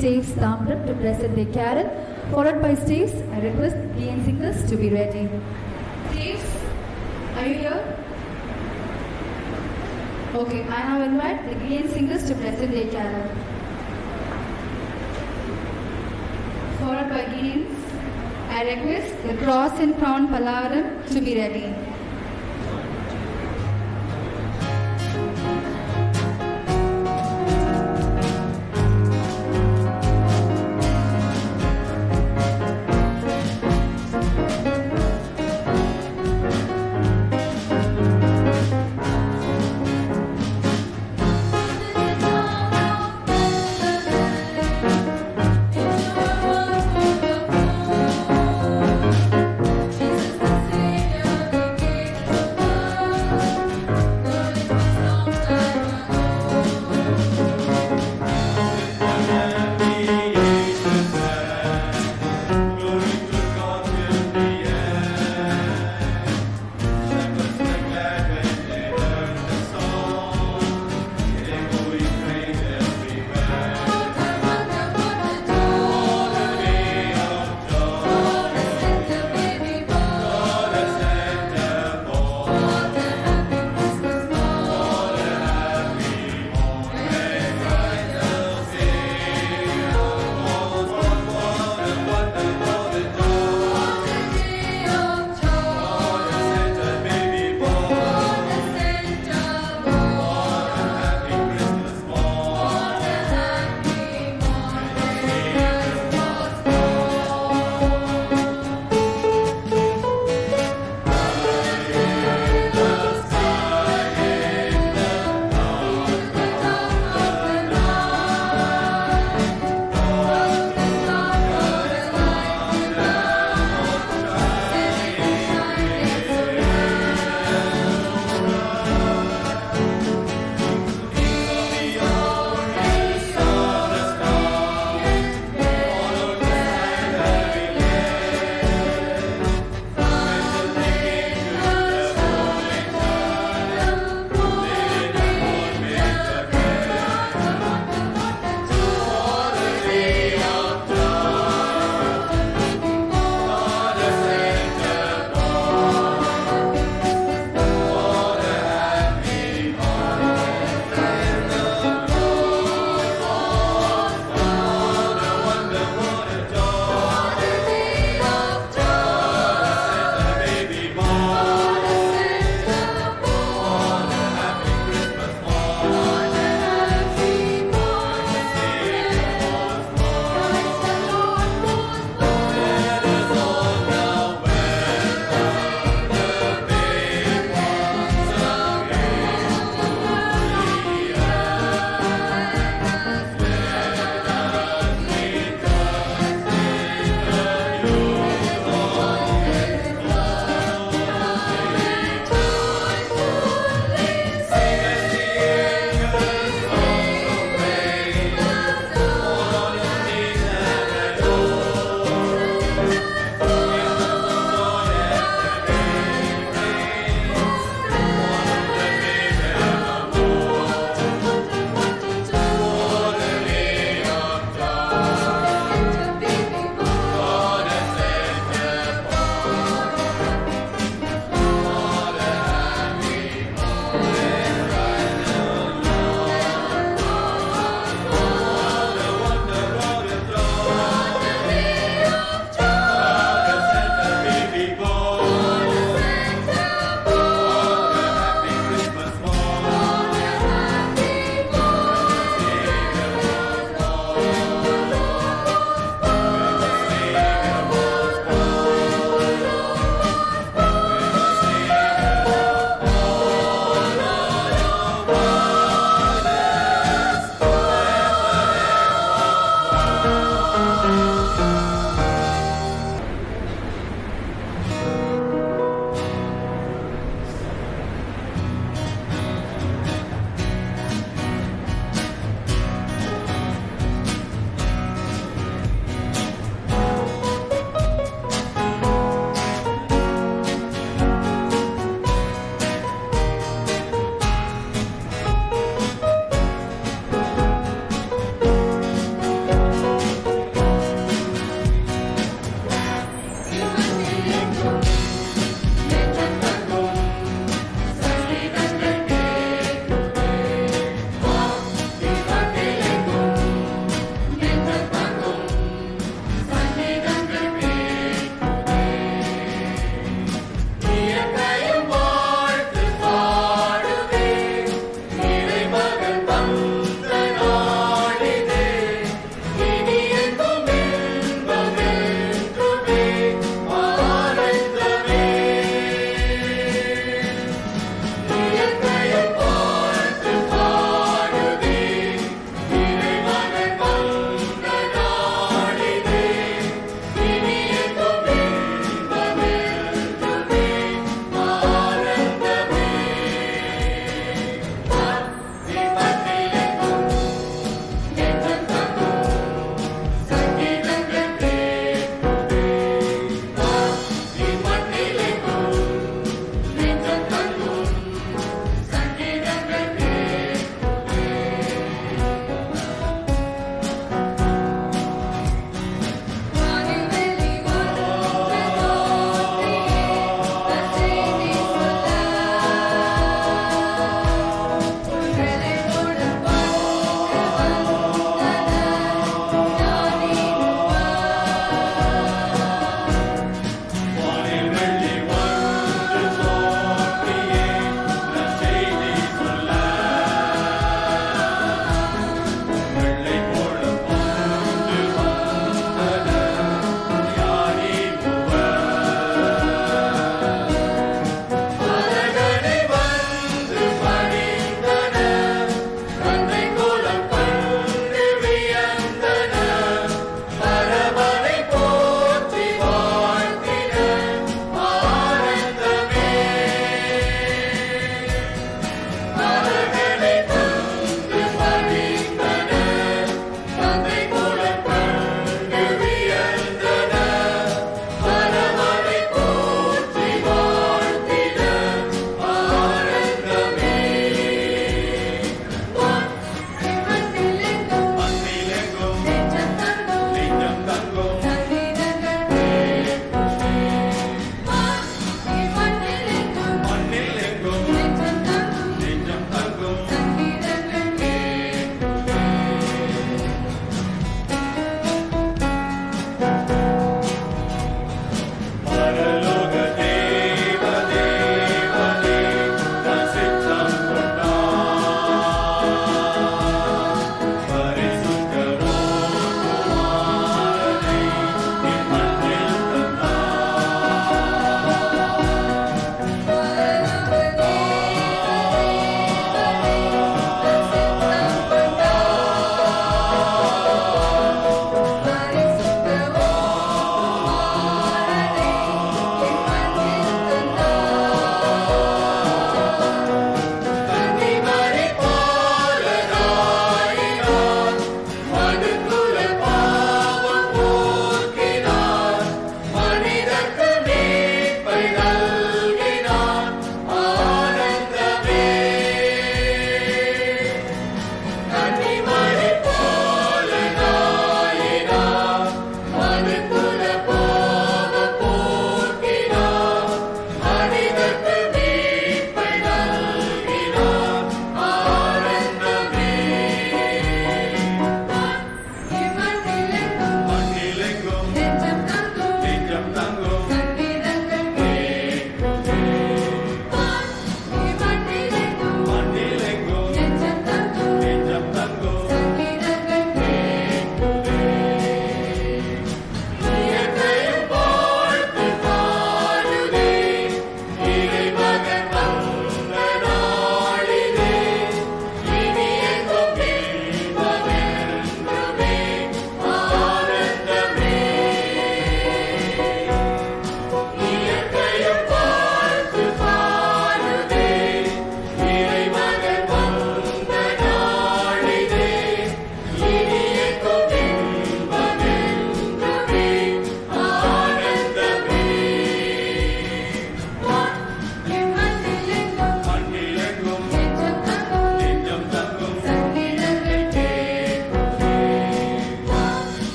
Staves Tamram to present their carol, followed by Staves. I request the Gideon singers to be ready. Staves, are you here? Okay, I now invite the Gideon singers to present their carol. Followed by Gideons, I request the Cross and Crown Palaram to be ready. Jesus the Savior,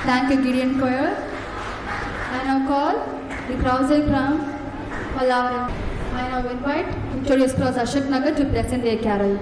Thank you, Gideon Choir. I now call the Krause Crown Pallavaram. I now invite Victorious Cross Ashok Nagar to present their carol.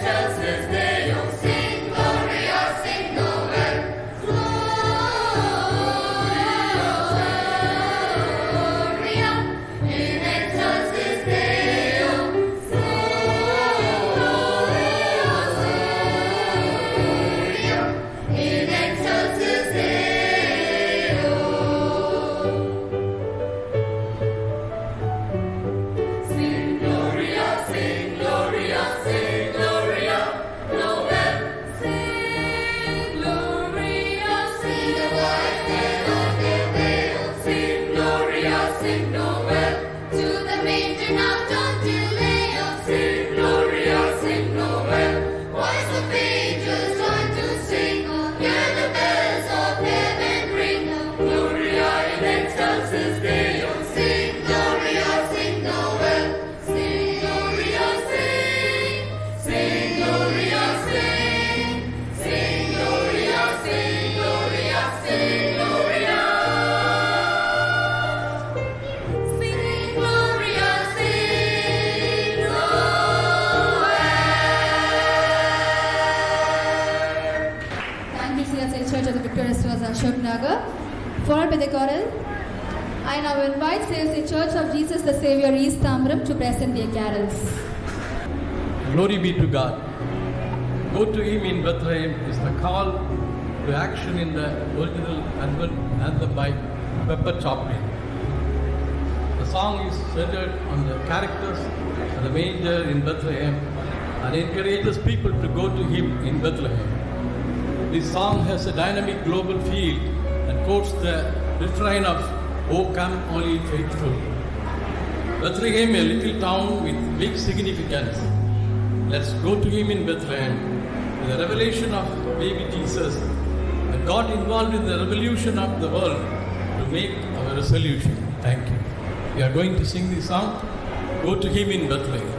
excelsis Deo, sing Gloria, sing Noel, Gloria, in excelsis Deo, Gloria, in excelsis Deo. Sing Gloria, sing Gloria, sing Gloria, Noel. Sing Gloria, sing the wise men on their way. Sing Gloria, sing Noel. To the manger now don't delay. Sing Gloria, sing Noel. Voice of angels join to sing. Hear the bells of heaven ring. Gloria in excelsis Deo. Sing Gloria, sing Noel. Sing Gloria, sing. Sing Gloria, sing. Sing Gloria, sing Gloria, sing Gloria. Sing Gloria, sing Noel. Thank you, CSI Church of the Victorious Plaza, Ashok Nagar. Followed by the choral, I now invite CSI Church of Jesus the Savior East Tamram to present their carols. Glory be to God. Go to him in Bethlehem is the call to action in the original anthem by Pepper Choplin. The song is centered on the characters of the manger in Bethlehem and encourages people to go to him in Bethlehem. This song has a dynamic global feel and quotes the refrain of "O come all ye faithful." Bethlehem, a little town with big significance. Let's go to him in Bethlehem. With the revelation of baby Jesus, and God involved in the revolution of the world to make our resolution. Thank you. We are going to sing this song, Go to him in Bethlehem.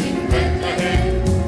In Bethlehem,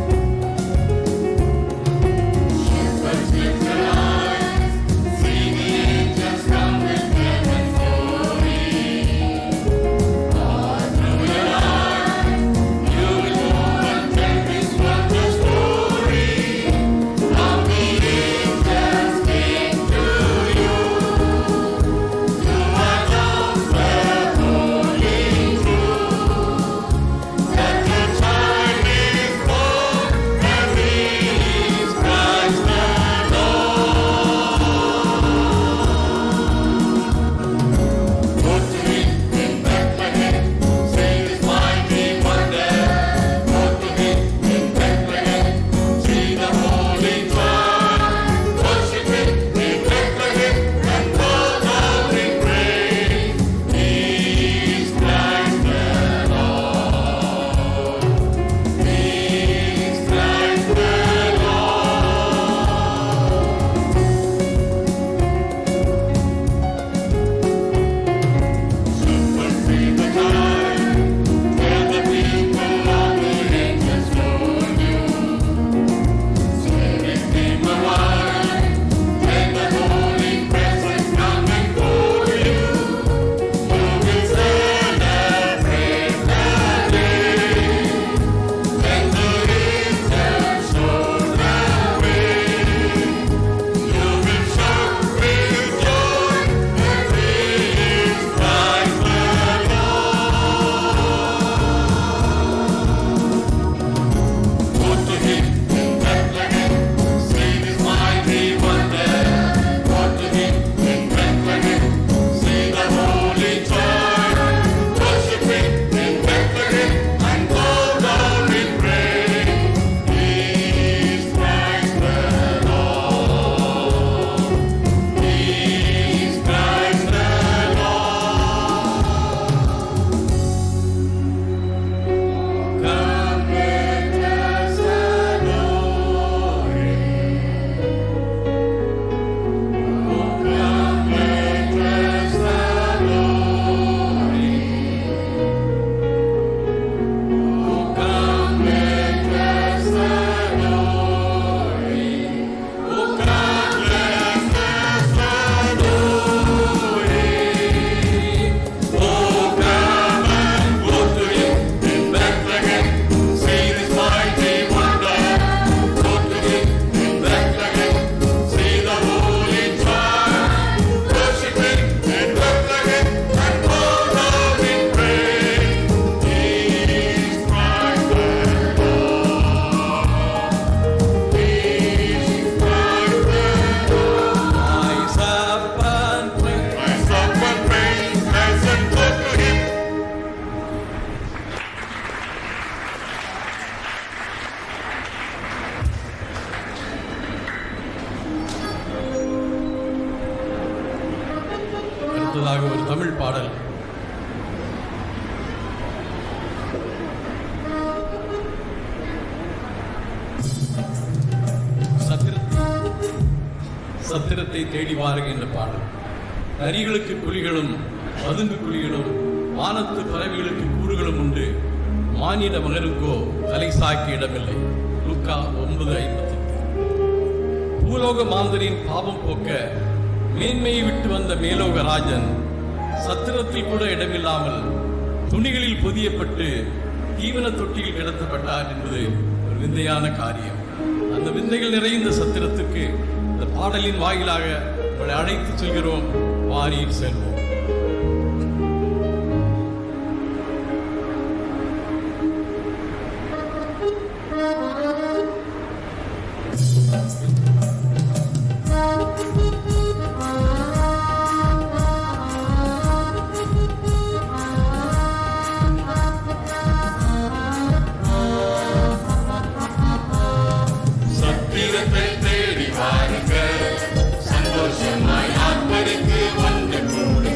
அடுத்ததாக ஒரு தமிழ் பாடல். சத்திரத்தை தேடி வாருகின்ற பாடல். நரிகளுக்கு குழிகளும் பதுங்கு குழிகளும் வானத்து பறவைகளுக்கு கூறுகளும் உண்டு, மானிட மகனுக்கோ தலை சாய்க்க இடமில்லை. லூக்கா 9:58. பூலோக மாந்தரின் பாவம் போக்க மேன்மையை விட்டு வந்த மேலோக ராஜன் சத்திரத்தில் கூட இடமில்லாமல் துணிகளில் பொதியப்பட்டு தீவன தொட்டியில் கிடத்தப்பட்டார் என்பது ஒரு விந்தையான காரியம். அந்த விந்தைகள் நிறைந்த சத்திரத்துக்கு இந்த பாடலின் வாயிலாக உங்களை அழைத்து செல்கிறோம். வாரியில் செல்வோம். சத்திரத்தை தேடி வாருங்கள், சந்தோஷமாய் ஆர்ப்பரித்து வந்து கூடுங்கள்.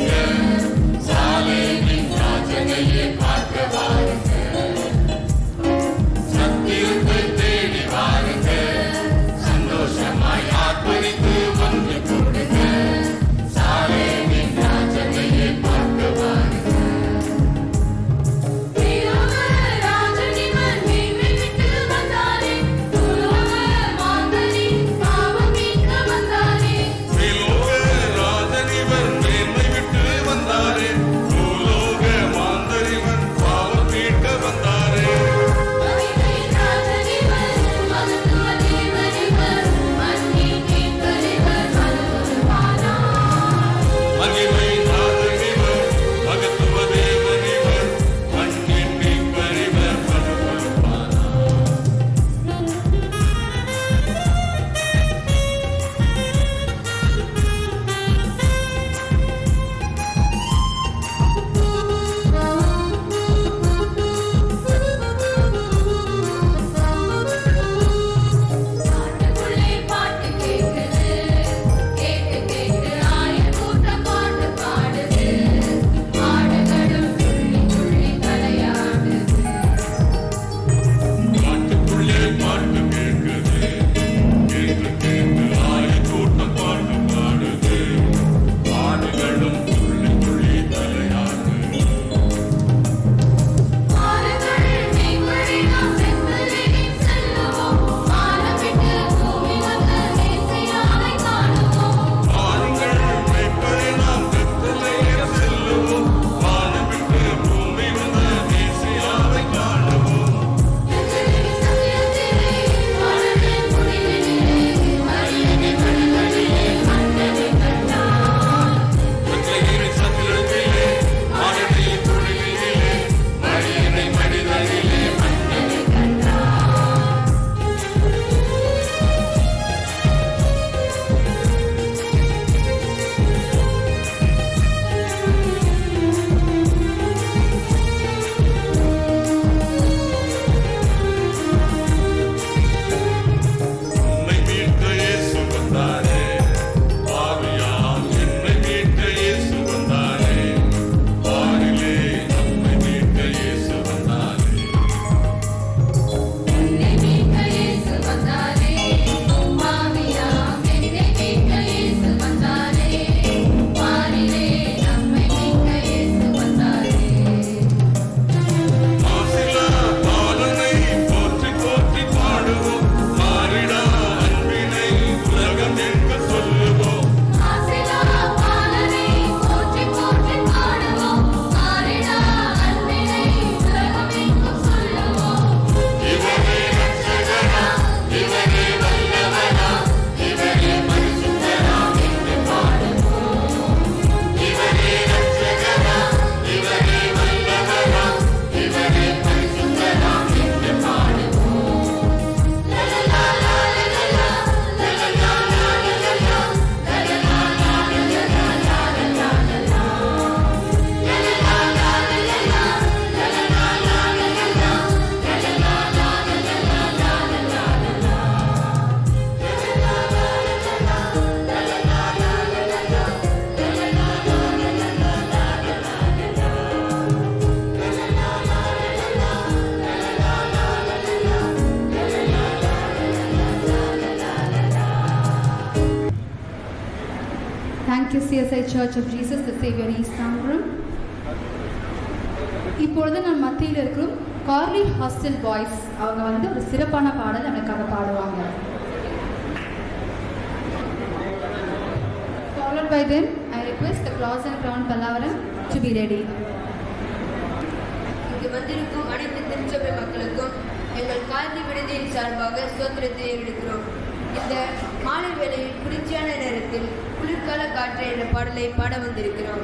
Thank you, CSI Church of Jesus, the Savior East Tangram. இப்பொழுது நம் மத்தியில் இருக்கும் கார்லி ஹாஸ்டல் பாய்ஸ் அவங்க வந்து ஒரு சிறப்பான பாடல் நமக்காக பாடுவாங்க. Followed by them, I request the Claus and Crown Pallavaram to be ready. இங்கு வந்திருக்கும் அனைத்து திருச்சபை மக்களுக்கும் எங்கள் காந்தி விடுதியின் சார்பாக ஸ்தோத்திரத்தை எடுக்கிறோம். இந்த மாலை வேளையில் குளிர்ச்சியான நேரத்தில் குளிர்கால காற்று என்ற பாடலை பாட வந்திருக்கிறோம்.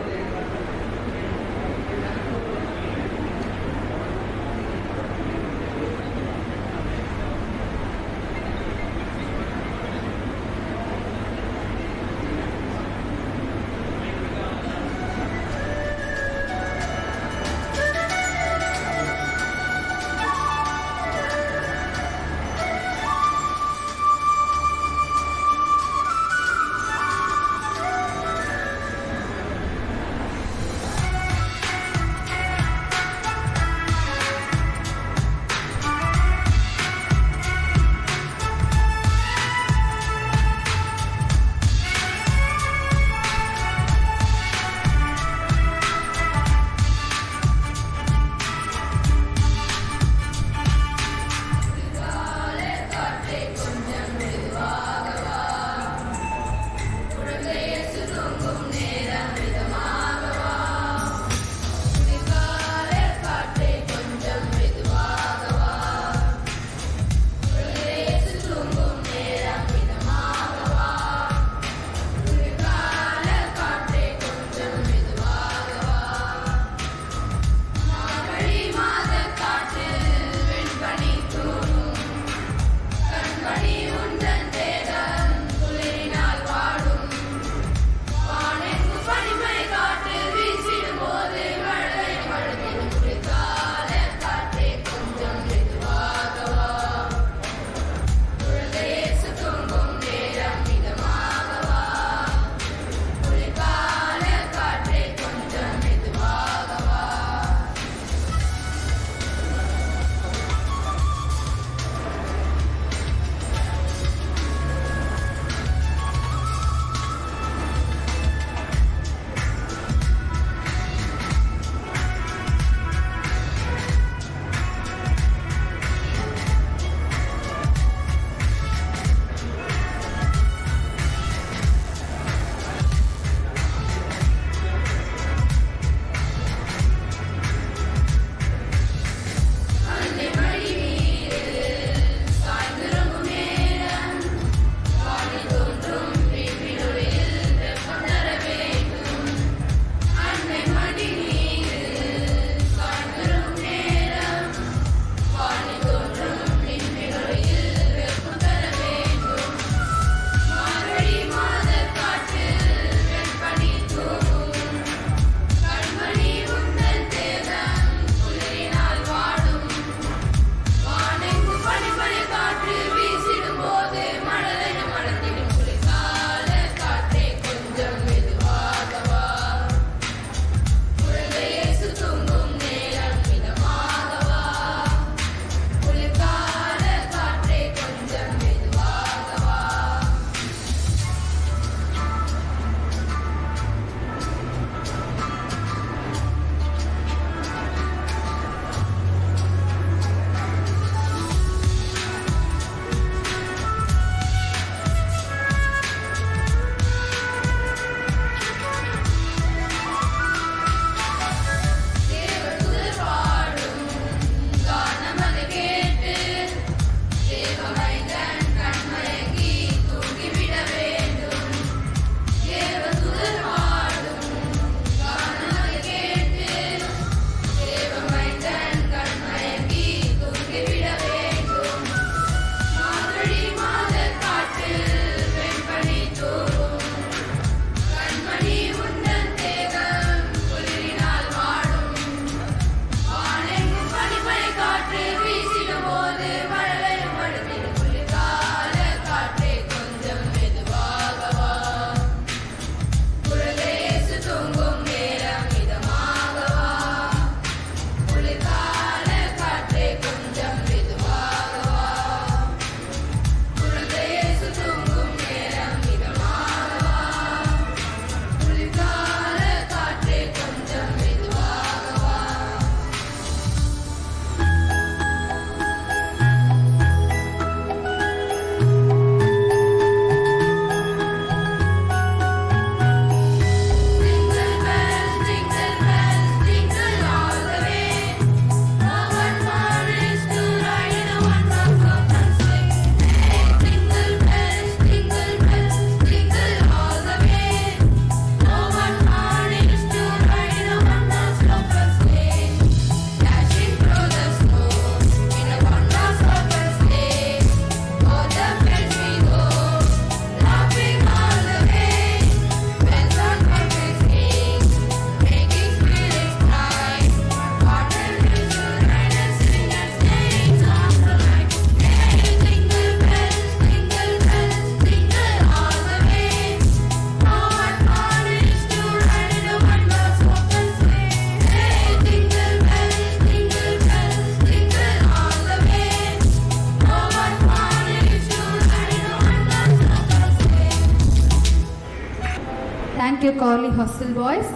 Thank you, Corley Hostel Boys.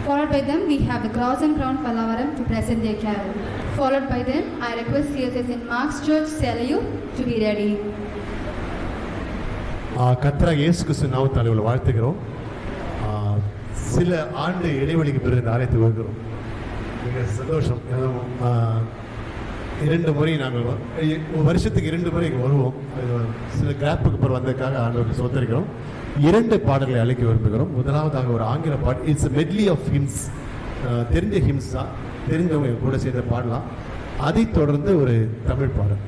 Followed by them, we have the Cross and Crown Pallavaram to present their carol. Followed by them, I request CSS in Mark's Church, Selayu, to be ready. கர்த்தராகிய இயேசு கிறிஸ்து நாமத்தால் உங்களை வாழ்த்துகிறோம். சில ஆண்டு இடைவெளிக்கு பிறகு இந்த ஆலயத்துக்கு வருகிறோம். மிக சந்தோஷம். 2 முறை நாங்கள் வருஷத்துக்கு 2 முறை இங்கே வருவோம். சில கிராப்புக்கு அப்புறம் வந்ததுக்காக ஆண்டவருக்கு சோத்தரிக்கிறோம். 2 பாடல்களை அழைக்க விரும்புகிறோம். முதலாவதாக ஒரு ஆங்கில பாட்டு. It's medley of hymns. தெரிஞ்ச ஹிம்ஸ் தான், தெரிஞ்சவங்க கூட சேர்ந்து பாடலாம். அதைத் தொடர்ந்து ஒரு தமிழ் பாடல்.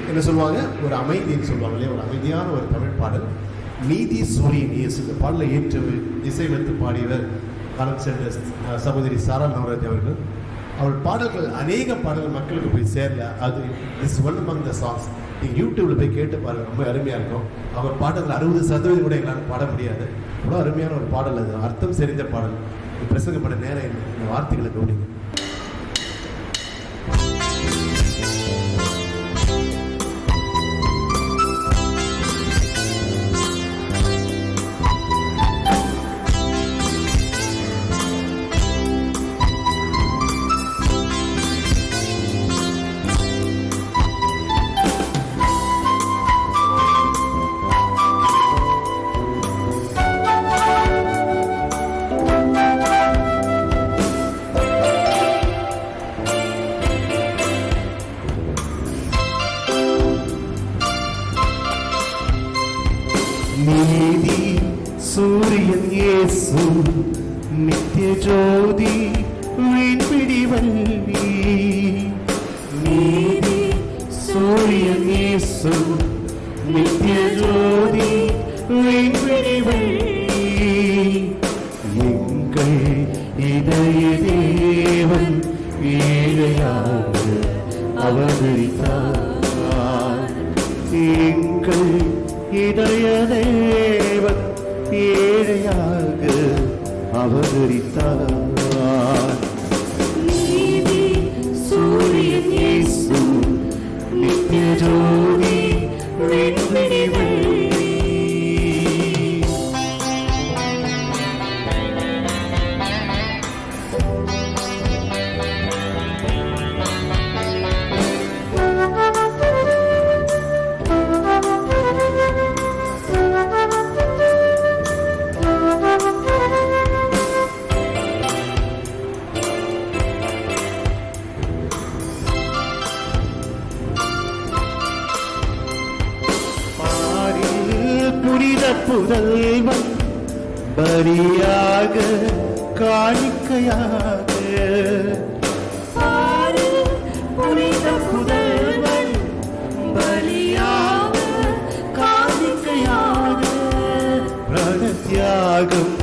என்ன சொல்லுவாங்க, ஒரு அமைதின்னு சொல்லுவாங்க இல்லையா, ஒரு அமைதியான ஒரு தமிழ் பாடல். நீதி சூரியன் இயேசு. இந்த பாடலை ஏற்று இசையமைத்து பாடியவர் காலம் சென்ற சகோதரி சாரா நவராஜ் அவர்கள். அவள் பாடல்கள் அநேக பாடல்கள் மக்களுக்கு போய் சேரல. அது is one among the songs. நீங்கள் யூடியூப்ல போய் கேட்டு பாருங்க, ரொம்ப அருமையாக இருக்கும். அவர் பாடல்கள் 60% கூட எங்களால் பாட முடியாது. அவ்வளோ அருமையான ஒரு பாடல், அது அர்த்தம் தெரிந்த பாடல். பிரசங்கப்பட நேரம் இந்த வார்த்தைகளை கவனிங்க. நீதி சூரியன் இயேசு நித்திய ஜோதி வீண்பிடி வல்லி. நீதி சூரியன் இயேசு நித்திய ஜோதி வீண்பிடி வல்லி. எங்கள் இதய தேவன் ஏழையாக அவதரித்தார். எங்கள் இதய தேவன் ஏழையாக அவதரித்தார். நீதி சூரியன் இயேசு நித்திய ஜோதி விண்வெளி வல்லி. புதல்வன் பலியாக காணிக்கையாக. புனித புதல்வன் பலியாக காணிக்கையாக. பிராணத்தியாகம்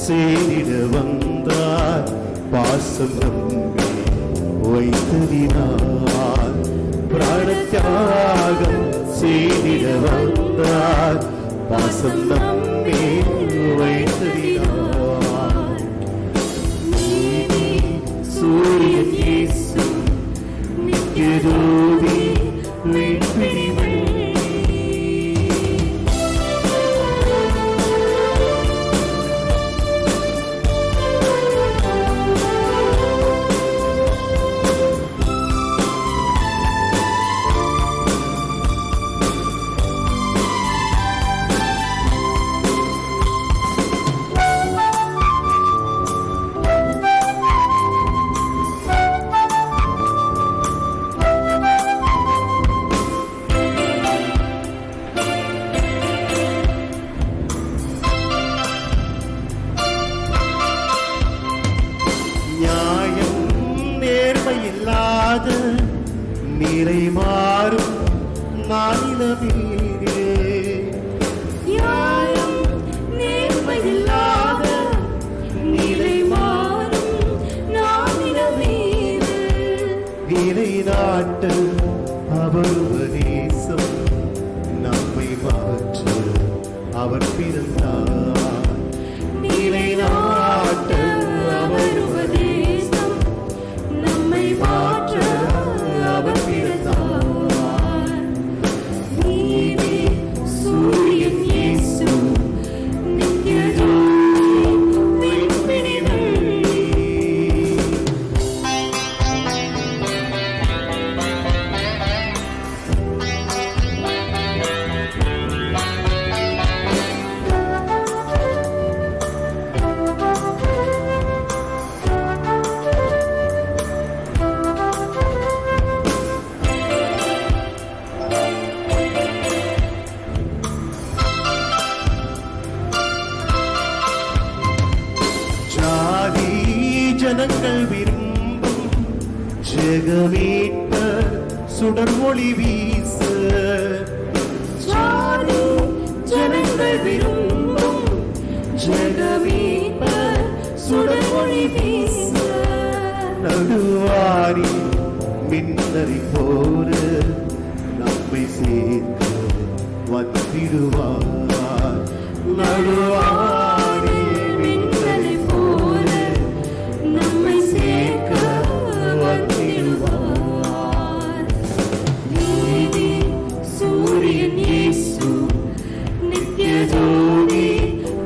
செய்திட வந்தார். பாசம் நம்பி வைத்ததினார். பிராணத்தியாகம் செய்திட வந்தார். பாசம் நம்பி வைத்ததினார். நீதி சூரியன் இயேசு நித்திய ஜோதி விண்வெளி வல்லி. நிறை மாறும் மாநிலமீரே. நியாயம் நேர்மையில்லாத நிலை மாறும் நானிலமீரே. நிலை நாட்ட அவர் உபதேசம் நம்மை மாற்ற அவர் பிறந்தார். நிலை நாட்ட அவர் உபதேசம் நம்மை மாற்ற அவர் பிறந்தார். நீதி சூரியன் இயேசு நித்திய ஜோதி விண்வெளி வல்லி. ஜனங்கள் விரும்பும் ஜெகமீட்ப சுடர் ஒளி வீச. ஜனங்கள் விரும்பும் ஜெகமீட்ப சுடர் ஒளி வீச. நடுவாரி மின்னலை போல நம்மை சேர்க்க வந்திடுவார். நடுவாரி மின்னலை போல நம்மை சேர்க்க வந்திடுவார். நீதி சூரியன் இயேசு நித்திய ஜோதி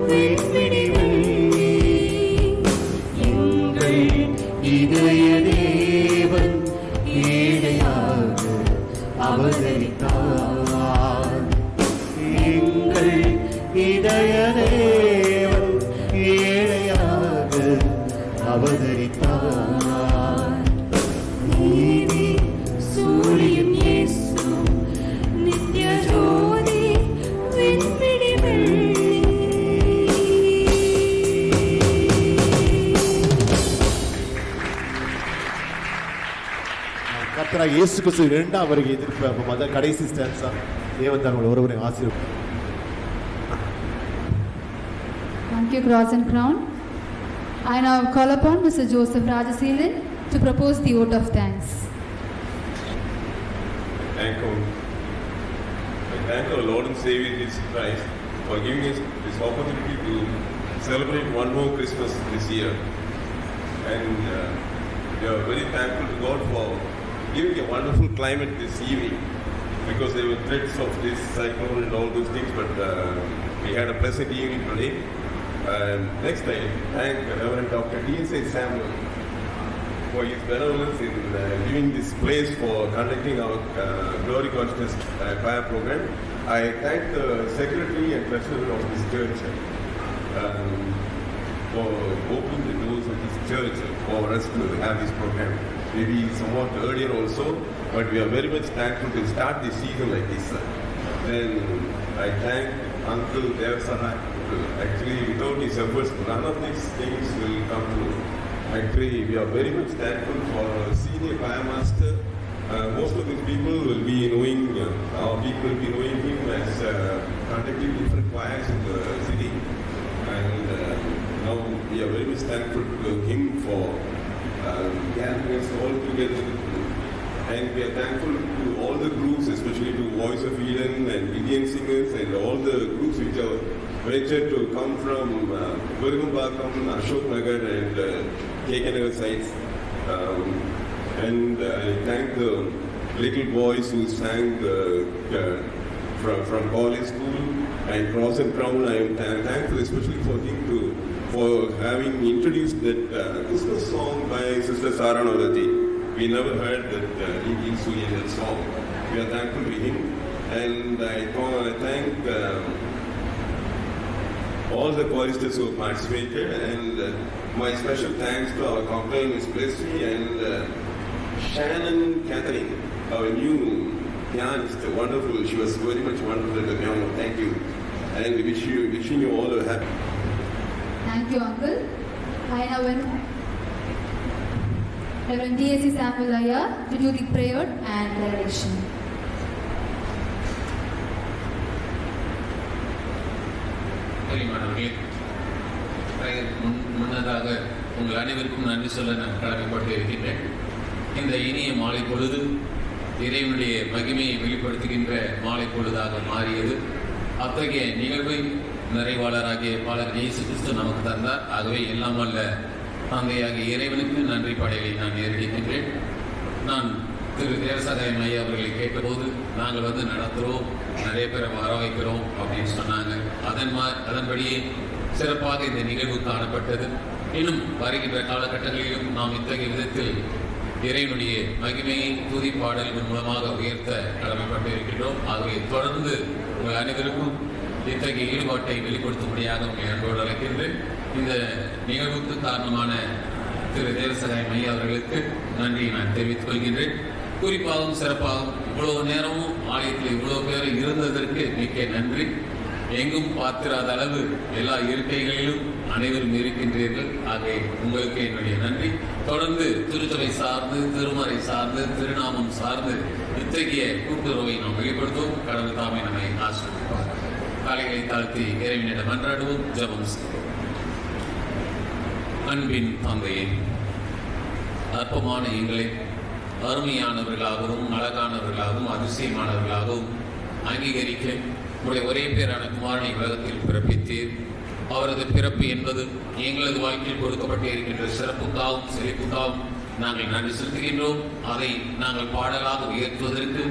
விண்வெளி வெள்ளி எங்கள் இதய தேவன் ஏழையாக அவதரித்தார். எங்கள் இதய தேவன் ஏழையாக அவதரித்தார். நீதி சூரியன் இயேசு நித்திய ஜோதி விண்வெளி வெள்ளி. கர்த்தராகிய இயேசு கிறிஸ்து இரண்டாம் வருகை எதிர்ப்பு மத கடைசி ஸ்டான்ஸா தேவன் தான் உங்கள் ஒருவரை ஆசீர்வதிப்பார். Thank you, Cross and Crown. I now call upon Mr. Joseph Rajaseelan to propose the vote of thanks. I thank our Lord and Savior Jesus Christ for giving us this opportunity to celebrate one more Christmas this year. And we are very thankful to God for giving a wonderful climate this evening, because there were threats of this cyclone and all those things, but we had a pleasant evening today. Next, I thank Reverend Dr. D.S.A. Samuel for his benevolence in giving this place for conducting our Glory Consciousness choir program. I thank the secretary and treasurer of this church for opening the doors of this church for us to have this program. Maybe somewhat earlier also, but we are very much thankful to start this season like this. Then I thank Uncle Devasahai. Actually, without his efforts, none of these things will come true. Actually, we are very much thankful for our senior choir master. Most of these people will be knowing, our people will be knowing him as conducting different choirs in the city. And now we are very much thankful to him for gathering us all together. And we are thankful to all the groups, especially to Voice of Eden and Indian Singers and all the groups which are ventured to come from Virugambakam, Ashok Nagar and Kekanagar sites. And I thank the little boys who sang from college school and Cross and Crown. I am thankful especially for him for having introduced that Christmas song by Sister Saranodati. We never heard that he singing that song. We are thankful to him. And I thank all the choristers who participated, and my special thanks to our companion Ms. Plessy and Shannon Catherine, our new pianist. Wonderful. She was very much wonderful at the piano. Thank you. And wishing you all a happy. Thank you, Uncle. I now invite Reverend D.S.C. Samuel Iyer to do the prayer and declaration. முன்னதாக உங்கள் அனைவருக்கும் நன்றி சொல்ல நான் கடமைப்பட்டு இருக்கின்றேன். இந்த இனிய மாலை பொழுது இறைவனுடைய மகிமையை வெளிப்படுத்துகின்ற மாலை பொழுதாக மாறியது. அத்தகைய நிகழ்வை நிறைவாளராகிய பாலர் இயேசு கிறிஸ்து நமக்கு தந்தார். ஆகவே எல்லாம் அல்ல தந்தையாகிய இறைவனுக்கு நன்றி படைகளை நான் நேரடிக்கின்றேன். நான் திரு தேவசகாயம் ஐயா அவர்களை கேட்டபோது நாங்கள் நடத்துகிறோம், நிறைய பேரை வர வைக்கிறோம் அப்படின்னு சொன்னாங்க. அதன்படியே சிறப்பாக இந்த நிகழ்வு காணப்பட்டது. இன்னும் வருகின்ற காலகட்டங்களிலும் நாம் இத்தகைய விதத்தில் இறைவனுடைய மகிமையை துதி பாடல்கள் மூலமாக உயர்த்த கடமைப்பட்டு இருக்கின்றோம். ஆகவே தொடர்ந்து உங்கள் அனைவருக்கும் இத்தகைய ஈடுபாட்டை வெளிப்படுத்தும்படியாக உங்களை அன்போடு அழைக்கின்றேன். இந்த நிகழ்வுக்கு காரணமான திரு தேவசகாயம் ஐயா அவர்களுக்கு நன்றியை நான் தெரிவித்துக் கொள்கின்றேன். குறிப்பாகவும் சிறப்பாகவும் இவ்வளவு நேரமும் ஆலயத்தில் இவ்வளவு பேர் இருந்ததற்கு மிக்க நன்றி. எங்கும் பார்த்திராத அளவு எல்லா இருக்கைகளிலும் அனைவரும் இருக்கின்றீர்கள். ஆகவே உங்களுக்கு என்னுடைய நன்றி. தொடர்ந்து திருச்சபை சார்ந்து, திருமறை சார்ந்து, திருநாமம் சார்ந்து இத்தகைய கூட்டுறவை நாம் வெளிப்படுத்துவோம். கடவுள் தாமே நம்மை ஆசீர்வதிப்பார். காலைகளை தாழ்த்தி இறைவனிடம் மன்றாடுவோம். ஜெபம் செய்வோம். அன்பின் தந்தையே, அற்பமான எங்களை அருமையானவர்களாகவும் அழகானவர்களாகவும் அதிசயமானவர்களாகவும் அங்கீகரிக்க உடைய ஒரே பேரான குமாரனை உலகத்தில் பிறப்பித்தீர். அவரது பிறப்பு என்பது எங்களது வாழ்க்கையில் கொடுக்கப்பட்டு இருக்கின்ற சிறப்புக்காகவும் செழிப்புக்காகவும் நாங்கள் நன்றி செலுத்துகின்றோம். அதை நாங்கள் பாடலாக உயர்த்துவதற்கு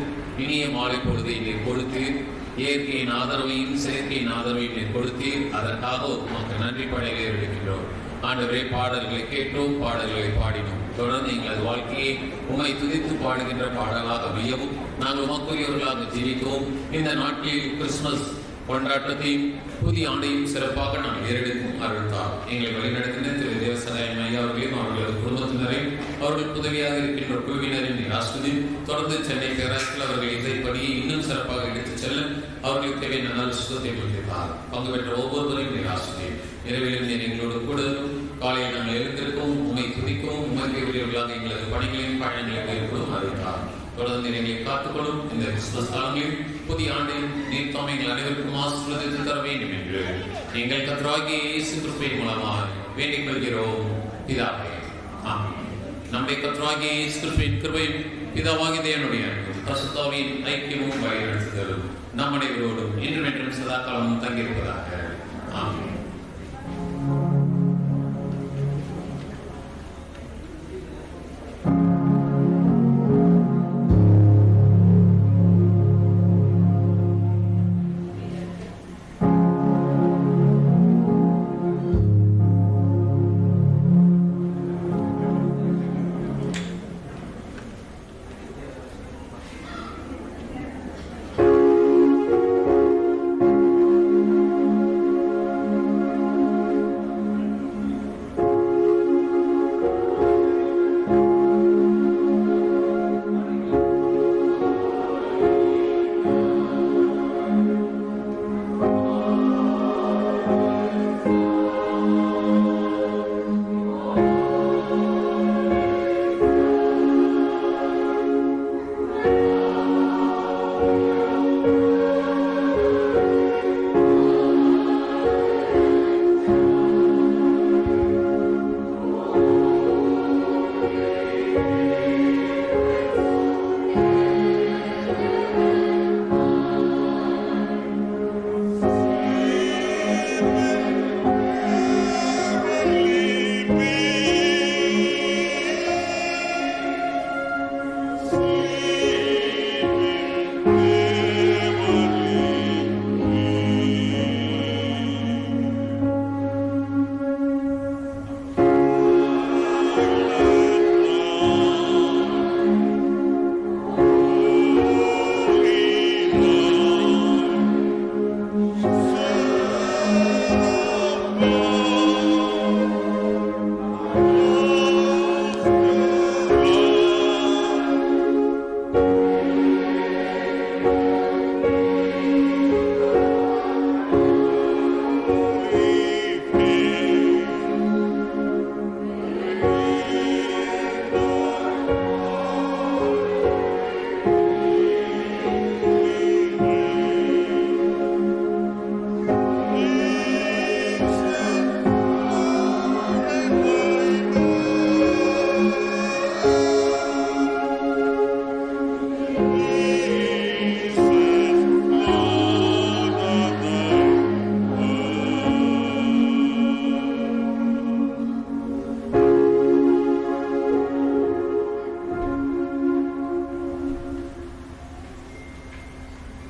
இனிய மாலை பொழுதை நீர் கொடுத்தீர். இயற்கையின் ஆதரவையும் செயற்கையின் ஆதரவையும் நீர் கொடுத்தீர். அதற்காக உமக்கு நன்றி படைகளை எடுக்கின்றோம். ஆண்டவரே, பாடல்களை கேட்டோம், பாடல்களை பாடினோம். தொடர்ந்து எங்களது வாழ்க்கையை உம்மை துதித்து பாடுகின்ற பாடலாக அமையவும் நாங்கள் உமக்குரியவர்களாக ஜீவித்தோம். இந்த நாட்டில் கிறிஸ்துமஸ் கொண்டாட்டத்தையும் புதிய ஆண்டையும் சிறப்பாக நாம் ஏறெடுக்கும் அருள்தார். எங்களை வழிநடத்தின திரு தேவசகாயம் ஐயா அவர்களையும் அவர்களது குடும்பத்தினரையும் அவர்களுக்கு உதவியாக இருக்கின்ற குழுவினரின் ஆஸ்வதி தொடர்ந்து சென்னை பேராசில் அவர்கள் இசைப்படியை இன்னும் சிறப்பாக எடுத்துச் செல்ல அவர்களுக்கு தேவையான நல்ல சுகத்தை கொடுத்திருந்தார். பங்கு பெற்ற ஒவ்வொருவரையும் ஆஸ்வதி இரவிலும் எங்களோடு கூட காலையில் நாங்கள் எழுந்திருக்கவும் உண்மை துதிக்கவும் உண்மைக்கு உரியவர்களாக எங்களது பணிகளையும் பயணங்களையும் ஏற்படும் அறிவித்தார். தொடர்ந்து எங்களை காத்துக்கொள்ளும் இந்த கிறிஸ்துமஸ் காலங்களில் புதிய ஆண்டில் நீர் தாம் எங்கள் அனைவருக்கும் ஆசீர்வாதத்தை தர வேண்டும் என்று எங்கள் கர்த்தராகிய இயேசு கிறிஸ்துவின் மூலமாக வேண்டிக் கொள்கிறோம் பிதாவே. ஆமென். நம்முடைய கர்த்தராகிய இயேசு கிறிஸ்துவின் கிருபையும் பிதாவாகிய தேவனுடைய அன்பும் பரிசுத்தாவியின் ஐக்கியமும் வழிநடத்துதலும் நம் அனைவரோடும் இன்றும் என்றும் சதா காலமும் தங்கியிருப்பதாக. ஆமென்.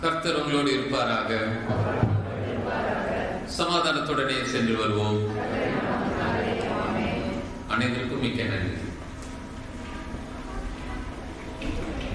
கர்த்தர் உங்களோடு இருப்பாராக. சமாதானத்துடனே சென்று வருவோம். அனைவருக்கும் மிக்க நன்றி.